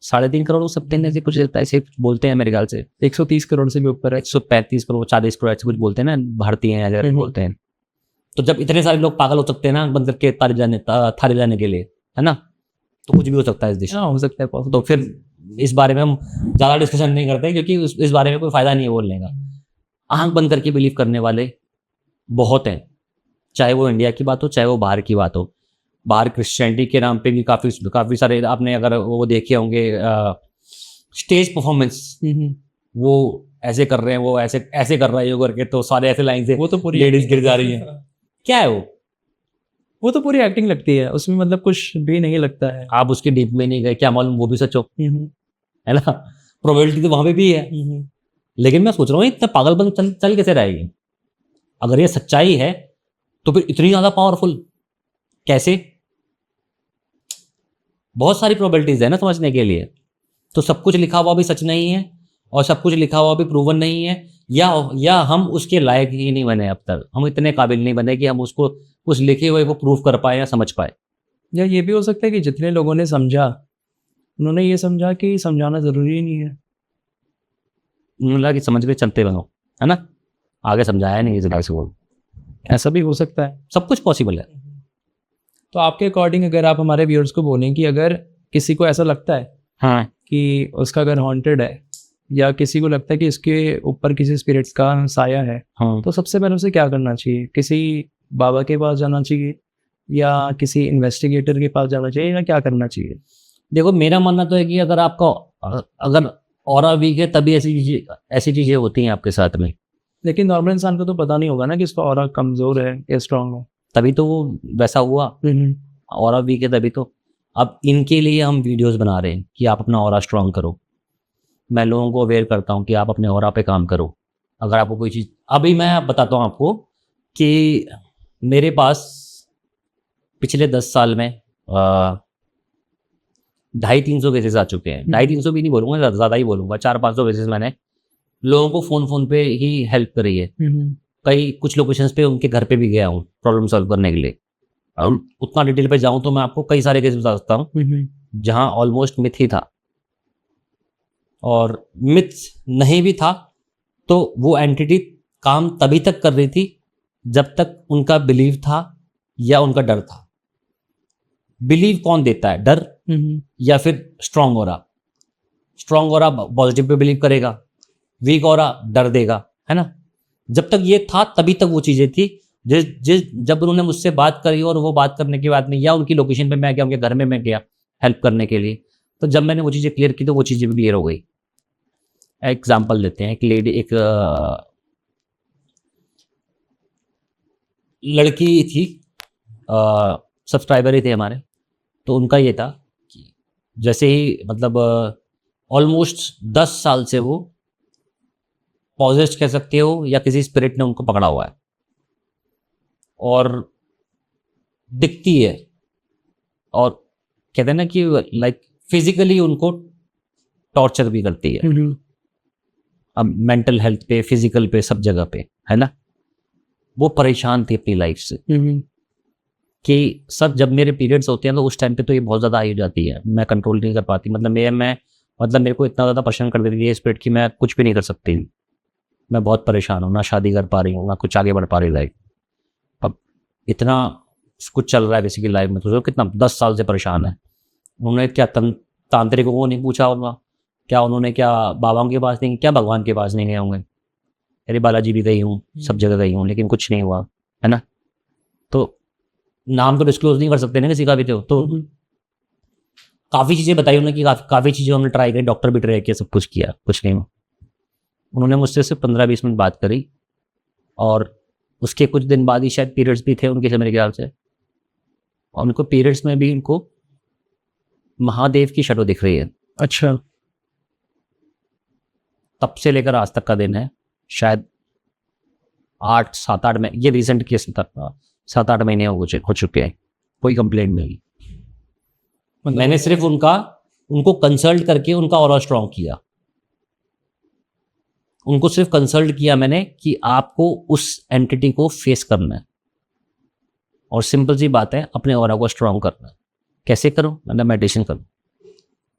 3.5 करोड़ सत्तर ऐसे कुछ ऐसे बोलते हैं मेरे ख्याल से। 130 करोड़ से भी ऊपर है। 135 करोड़ 40 करोड़ ऐसे कुछ बोलते हैं ना, भारतीय अगर बोलते हैं। तो जब इतने सारे लोग पागल हो सकते हैं ना बंद करके थारे जाने के लिए, है ना, तो कुछ भी हो सकता है इस देश में। हो सकता है। तो फिर इस बारे में हम ज्यादा डिस्कशन नहीं करते क्योंकि इस बारे में कोई फायदा नहीं है बोलने का। आंख बंद करके बिलीव करने वाले बहुत हैं, चाहे वो इंडिया की बात हो चाहे वो बाहर की बात हो। बाहर क्रिश्चियनिटी के नाम पे भी काफी सारे आपने अगर वो देखे होंगे स्टेज परफॉर्मेंस, वो ऐसे कर रहे हैं, वो ऐसे कर रहा है करके, तो सारे ऐसे लाइन से वो तो पूरी लेडीज गिर जा रही है। क्या है वो तो पूरी एक्टिंग लगती है, उसमें मतलब कुछ भी नहीं लगता है। आप उसके डीप में नहीं गए, क्या मालूम वो भी सच हो, है ना। प्रोबेबिलिटी तो वहां पे भी है। लेकिन मैं सोच रहा हूँ इतना पागलपन चल कैसे रहेगी? अगर ये सच्चाई है तो फिर इतनी ज्यादा पावरफुल कैसे? बहुत सारी प्रोबेबिलिटीज है ना समझने के लिए। तो सब कुछ लिखा हुआ भी सच नहीं है और सब कुछ लिखा हुआ भी प्रूवन नहीं है, या हम उसके लायक ही नहीं बने अब तक, हम इतने काबिल नहीं बने कि हम उसको उस लिखे हुए को प्रूव कर पाए या समझ पाए। या ये भी हो सकता है कि जितने लोगों ने समझा उन्होंने ये समझा कि समझाना ज़रूरी नहीं है। उन्होंने लगा कि समझ के चलते बनो, है ना, आगे समझाया नहीं इस बात से। बोल ऐसा भी हो सकता है। सब कुछ पॉसिबल है। तो आपके अकॉर्डिंग अगर आप हमारे व्यूअर्स को बोलें कि अगर किसी को ऐसा लगता है हाँ कि उसका घर हॉन्टेड है या किसी को लगता है कि इसके ऊपर किसी स्पिरिट्स का साया है, हाँ तो सबसे पहले उसे क्या करना चाहिए? किसी बाबा के पास जाना चाहिए या किसी इन्वेस्टिगेटर के पास जाना चाहिए या क्या करना चाहिए? देखो, मेरा मानना तो है कि अगर आपका अगर ऑरा वीक है तभी ऐसी चीजें होती हैं आपके साथ में। लेकिन नॉर्मल इंसान को तो पता नहीं होगा ना कि इसका ऑरा कमज़ोर है या स्ट्रांग है। तभी तो वो वैसा हुआ, ऑरा वीक है तभी तो। अब इनके लिए हम वीडियोस बना रहे हैं कि आप अपना ऑरा स्ट्रांग करो। मैं लोगों को अवेयर करता हूँ कि आप अपने ऑरा पे काम करो। अगर आपको कोई चीज़, अभी मैं बताता हूँ आपको कि मेरे पास पिछले 10 साल में 250-300 केसेस आ चुके हैं। 250-300 भी नहीं बोलूँगा, ज़्यादा ही बोलूँगा, 400-500 केसेस मैंने लोगों को फ़ोन पे ही हेल्प करी है। कई कुछ लोकेशंस पे उनके घर पे भी गया हूँ प्रॉब्लम सॉल्व करने के लिए। और उतना डिटेल पे जाऊँ तो मैं आपको कई सारे केसेस बता सकता हूँ जहाँ ऑलमोस्ट मिथ ही था, और मिथ नहीं भी था तो वो एंटिटी काम तभी तक कर रही थी जब तक उनका बिलीव था या उनका डर था। बिलीव कौन देता है? डर या फिर strong aura? Strong aura positive pay believe करेगा, वीक ऑरा डर देगा, है ना। जब तक ये था तभी तक वो चीज़ें थी। जब उन्होंने मुझसे बात करी और वो बात करने के बाद में या उनकी लोकेशन पे मैं गया, उनके घर में मैं गया हेल्प करने के लिए, तो जब मैंने वो चीज़ें क्लियर की तो वो चीज़ें भी क्लियर हो गई। एग्जाम्पल देते हैं, एक लेडी, एक लड़की थी, सब्सक्राइबर ही थे हमारे। तो उनका ये था कि जैसे ही मतलब ऑलमोस्ट 10 साल से वो पॉजेस्ड कह सकते हो या किसी स्पिरिट ने उनको पकड़ा हुआ है और दिखती है, और कहते हैं ना कि लाइक फिजिकली उनको टॉर्चर भी करती है। अब मेंटल हेल्थ पे, फिजिकल पे, सब जगह पे, है ना। वो परेशान थी अपनी लाइफ से कि सर जब मेरे पीरियड्स होते हैं तो उस टाइम पे तो ये बहुत ज़्यादा आई हो जाती है, मैं कंट्रोल नहीं कर पाती। मतलब मेरे को इतना ज़्यादा परेशान कर देती है स्पिरिट की मैं कुछ भी नहीं कर सकती। मैं बहुत परेशान हूँ, ना शादी कर पा रही हूँ, ना कुछ आगे बढ़ पा रही लाइफ। अब इतना कुछ चल रहा है किसी की लाइफ में, तो कितना 10 साल से परेशान है। उन्होंने क्या तांत्रिकों को नहीं पूछा होगा, क्या उन्होंने क्या बाबाओं के पास नहीं, क्या भगवान के पास नहीं गए होंगे? अरे बालाजी भी गई हूँ, सब जगह गई हूँ, लेकिन कुछ नहीं हुआ, है ना। तो नाम तो डिस्क्लोज नहीं कर सकते ना किसी का भी। तो काफ़ी चीज़ें बताई उन्होंने कि काफ़ी चीज़ें हमने ट्राई करी, डॉक्टर भी ट्राई किया, सब कुछ किया, कुछ नहीं हुआ। उन्होंने मुझसे सिर्फ 15-20 मिनट बात करी और उसके कुछ दिन बाद ही शायद पीरियड्स भी थे उनके से मेरे ख्याल से, और उनको पीरियड्स में भी इनको महादेव की शैडो दिख रही है। अच्छा। तब से लेकर आज तक का दिन है, शायद 7-8 में, ये रिसेंट केस था, 7-8 महीने हो चुके हैं, कोई कंप्लेंट नहीं। मैंने सिर्फ उनको कंसल्ट करके उनका ऑरा स्ट्रॉन्ग किया। उनको सिर्फ कंसल्ट किया मैंने कि आपको उस एंटिटी को फेस करना है, और सिंपल सी बात है, अपने ऑरा को स्ट्रॉन्ग करना है। कैसे करो? मतलब मेडिटेशन करो।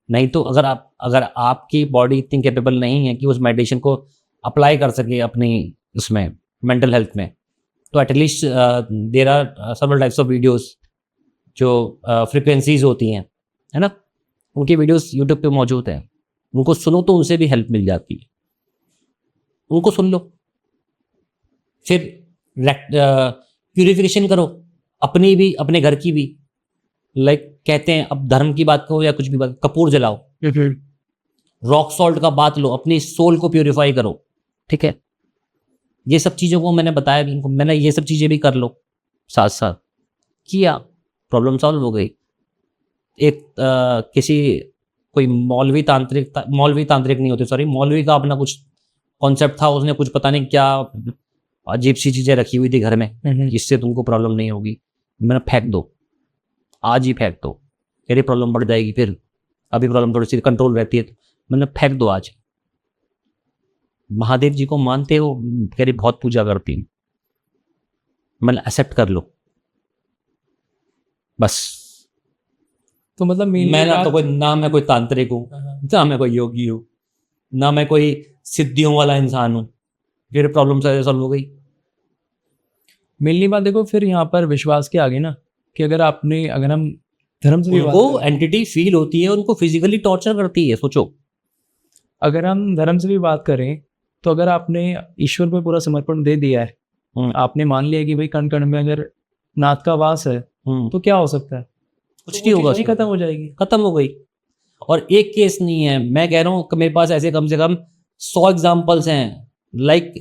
नहीं तो अगर आपकी बॉडी इतनी कैपेबल नहीं है कि उस मेडिटेशन को अप्लाई कर सके अपनी उसमें मेंटल हेल्थ में, तो at least there are several types of videos जो फ्रिक्वेंसीज होती हैं, है ना, उनकी वीडियोस यूट्यूब पे मौजूद हैं। उनको सुनो तो उनसे भी हेल्प मिल जाती है। उनको सुन लो, फिर प्यूरिफिकेशन करो अपनी भी, अपने घर की भी। लाइक कहते हैं, अब धर्म की बात करो या कुछ भी बात, कपूर जलाओ, रॉक सॉल्ट का बात लो, अपनी सोल को प्यूरिफाई करो, ठीक है। ये सब चीज़ों को मैंने बताया भी इनको, मैंने ये सब चीज़ें भी कर लो साथ साथ किया, प्रॉब्लम सॉल्व हो गई। एक किसी कोई मौलवी तांत्रिक नहीं होते, सॉरी, मौलवी का अपना कुछ कॉन्सेप्ट था, उसने कुछ पता नहीं क्या अजीब सी चीज़ें रखी हुई थी घर में, जिससे तुमको प्रॉब्लम नहीं होगी। मैंने फेंक दो, आज ही फेंक दो। फिर ये प्रॉब्लम बढ़ जाएगी, फिर अभी प्रॉब्लम थोड़ी सी कंट्रोल रहती है, मतलब फेंक दो आज। महादेव जी को मानते हो, कह रही बहुत पूजा करती हूँ, मतलब एक्सेप्ट कर लो बस। तो मतलब मैं ना तो कोई, ना मैं कोई तांत्रिक हूँ, ना मैं कोई योगी हूँ, ना मैं कोई सिद्धियों वाला इंसान हूँ, फिर प्रॉब्लम सॉल्व हो गई। मेनली बात देखो फिर यहाँ पर विश्वास की आ गई ना, कि अगर हम धर्म से भी बात उनको करें, एंटिटी फील होती है, उनको फिजिकली टॉर्चर करती है, सोचो। अगर हम धर्म से भी बात करें, तो अगर आपने ईश्वर पर पूरा समर्पण दे दिया है, आपने मान लिया कि भाई कण कण में अगर नाथ का वास है, तो क्या हो सकता है? कुछ नहीं होगा, खत्म हो जाएगी, खत्म हो गई। और एक केस नहीं है, मैं कह रहा हूँ मेरे पास ऐसे कम से कम 100 एग्जाम्पल्स हैं, like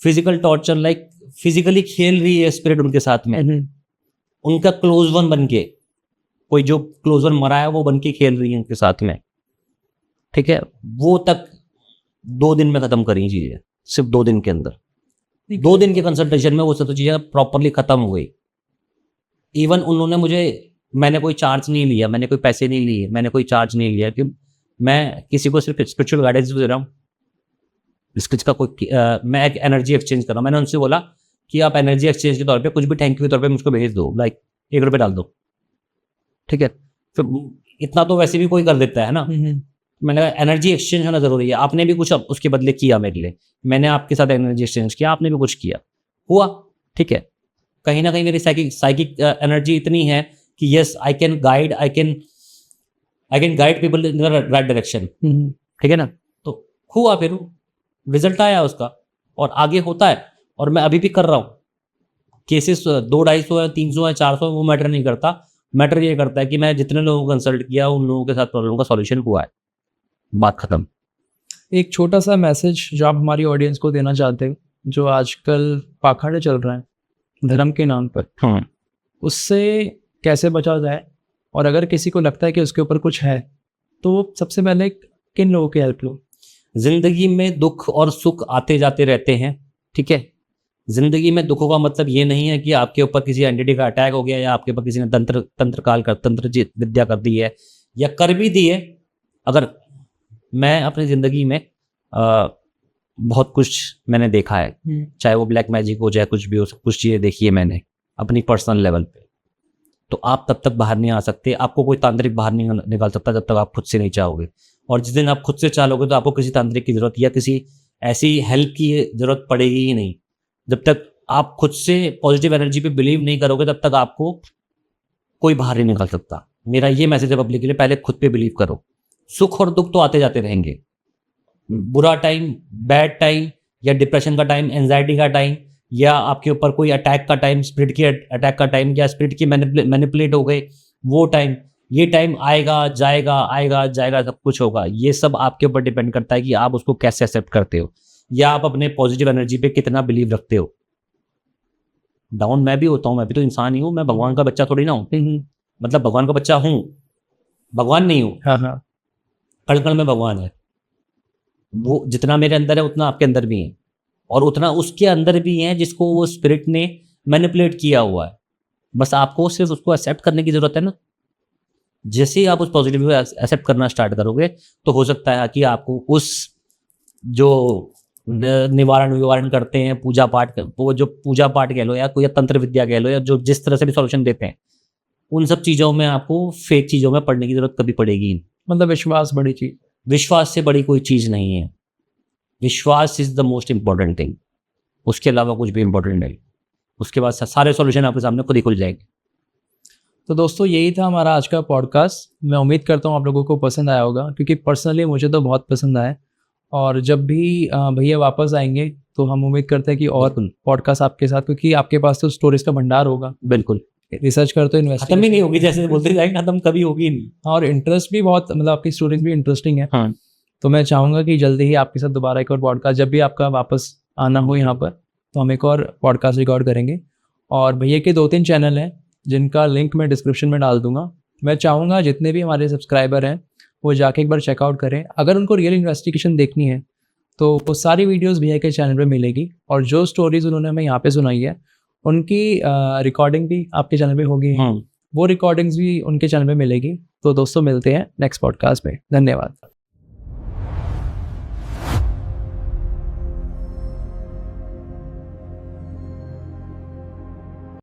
physical torture, like physically खेल रही है स्पिरिट उनके साथ में, उनका क्लोज वन बन के, कोई जो क्लोज वन मरा है वो बन के खेल रही है उनके साथ में, ठीक है। वो तक 2 दिन में खत्म करी चीजें, सिर्फ 2 दिन के अंदर, 2 दिन के कंसल्टेशन में वो सब चीजें प्रॉपरली खत्म हो गई। इवन उन्होंने मुझे, मैंने कोई चार्ज नहीं लिया, मैंने कोई पैसे नहीं लिए, मैंने कोई चार्ज नहीं लिया, कि मैं किसी को सिर्फ स्पिरिचुअल गाइडेंस दे रहा हूँ। इसका कोई मैं एक एनर्जी एक्सचेंज कर रहा हूँ। मैंने उनसे बोला कि आप एनर्जी एक्सचेंज के तौर पे कुछ भी थैंक यू के तौर पे मुझको भेज दो, लाइक 1 रुपये डाल दो, ठीक है। फिर इतना तो वैसे भी कोई कर देता है ना। मैंने कहा एनर्जी एक्सचेंज होना जरूरी है, आपने भी कुछ उसके बदले किया मेरे लिए, मैंने आपके साथ एनर्जी एक्सचेंज किया, आपने भी कुछ किया, हुआ, ठीक है। कहीं ना कहीं मेरी साइकिक एनर्जी इतनी है कि yes I can guide people in the right direction, ठीक है ना। तो हुआ, फिर रिजल्ट आया उसका, और आगे होता है, और मैं अभी भी कर रहा हूँ। केसेस 200-250 है, 300 है, 400, वो मैटर नहीं करता। मैटर ये करता है कि मैं जितने लोगों को कंसल्ट किया, उन लोगों के साथ प्रॉब्लम का सॉल्यूशन हुआ है, बात खत्म। एक छोटा सा मैसेज जो आप हमारी ऑडियंस को देना चाहते हो, जो आजकल पाखंड चल रहा है धर्म के नाम पर, उससे कैसे बचा जाए? और अगर किसी को लगता है कि उसके ऊपर कुछ है, तो वो सबसे पहले किन लोगों की हेल्प लो? जिंदगी में दुख और सुख आते जाते रहते हैं, ठीक है। जिंदगी में दुखों का मतलब ये नहीं है कि आपके ऊपर किसी एंटिटी का अटैक हो गया, या आपके ऊपर किसी ने तंत्र विद्या कर दी है, या कर भी दी है। अगर मैं अपनी जिंदगी में बहुत कुछ मैंने देखा है, चाहे वो ब्लैक मैजिक हो, चाहे कुछ भी हो, कुछ चीज़ें देखी है मैंने अपनी पर्सनल लेवल पे। तो आप तब तक बाहर नहीं आ सकते, आपको कोई तांत्रिक बाहर नहीं निकाल सकता जब तक आप खुद से नहीं चाहोगे। और जिस दिन आप खुद से चाहोगे तो आपको किसी तांत्रिक की जरूरत या किसी ऐसी हेल्प की जरूरत पड़ेगी ही नहीं। जब तक आप खुद से पॉजिटिव एनर्जी पे बिलीव नहीं करोगे, तब तक आपको कोई बाहर नहीं निकाल सकता। मेरा ये मैसेज है पब्लिक के लिए, पहले खुद पे बिलीव करो। सुख और दुख तो आते जाते रहेंगे, बुरा टाइम, बैड टाइम, या डिप्रेशन का टाइम, एंजाइटी का टाइम, या आपके ऊपर कोई अटैक का टाइम, स्पिरिट के अटैक का टाइम, या स्पिरिट की मैनिपुलेट हो गए वो टाइम, ये टाइम आएगा जाएगा, सब कुछ होगा। ये सब आपके ऊपर डिपेंड करता है कि आप उसको कैसे एक्सेप्ट करते हो, या आप अपने पॉजिटिव एनर्जी पे कितना बिलीव रखते हो। डाउन मैं भी होता हूँ, मैं भी तो इंसान ही हूँ, मैं भगवान का बच्चा थोड़ी ना हूँ। मतलब भगवान का बच्चा हूँ, भगवान नहीं हूँ। हाँ, कण कण में भगवान है। वो जितना मेरे अंदर है उतना आपके अंदर भी है, और उतना उसके अंदर भी है जिसको वो स्पिरिट ने मैनिपुलेट किया हुआ है। बस आपको सिर्फ उसको एक्सेप्ट करने की जरूरत है ना। जैसे ही आप उस पॉजिटिव को एक्सेप्ट करना स्टार्ट करोगे, तो हो सकता है कि आपको उस जो निवारण करते हैं, पूजा पाठ, वो जो पूजा पाठ कह लो, या कोई तंत्र विद्या कह लो, या जो जिस तरह से भी सॉल्यूशन देते हैं, उन सब चीज़ों में आपको फेक चीज़ों में पढ़ने की जरूरत कभी पड़ेगी नहीं। मतलब विश्वास बड़ी चीज, विश्वास से बड़ी कोई चीज़ नहीं है। विश्वास is the most important thing, उसके अलावा कुछ भी इंपॉर्टेंट नहीं। उसके बाद सारे सॉल्यूशन आपके सामने खुद ही खुल जाएंगे। तो दोस्तों यही था हमारा आज का पॉडकास्ट। मैं उम्मीद करता हूँ आप लोगों को पसंद आया होगा, क्योंकि पर्सनली मुझे तो बहुत पसंद आया। और जब भी भैया वापस आएंगे तो हम उम्मीद करते हैं कि और पॉडकास्ट आपके साथ, क्योंकि आपके पास तो स्टोरीज का भंडार होगा। बिल्कुल, रिसर्च करते हो, खत्म ही नहीं होगी, जैसे बोलते जाएंगे खत्म कभी होगी नहीं। और इंटरेस्ट भी बहुत, मतलब आपकी स्टोरीज भी इंटरेस्टिंग है। हाँ। तो मैं चाहूँगा कि जल्दी ही आपके साथ दोबारा एक और पॉडकास्ट, जब भी आपका वापस आना हो यहाँ पर, तो हम एक और पॉडकास्ट रिकॉर्ड करेंगे। और भैया के 2-3 चैनल हैं जिनका लिंक मैं डिस्क्रिप्शन में डाल दूंगा। मैं चाहूँगा जितने भी हमारे सब्सक्राइबर हैं वो जाके एक बार चेकआउट करें। अगर उनको रियल इन्वेस्टिगेशन देखनी है तो वो सारी वीडियोस भैया के चैनल पे मिलेगी, और जो स्टोरीज उन्होंने हमें यहाँ पे सुनाई है उनकी रिकॉर्डिंग भी आपके चैनल पे होगी। वो रिकॉर्डिंग्स भी उनके चैनल पे मिलेगी। तो दोस्तों मिलते हैं नेक्स्ट पॉडकास्ट में। धन्यवाद।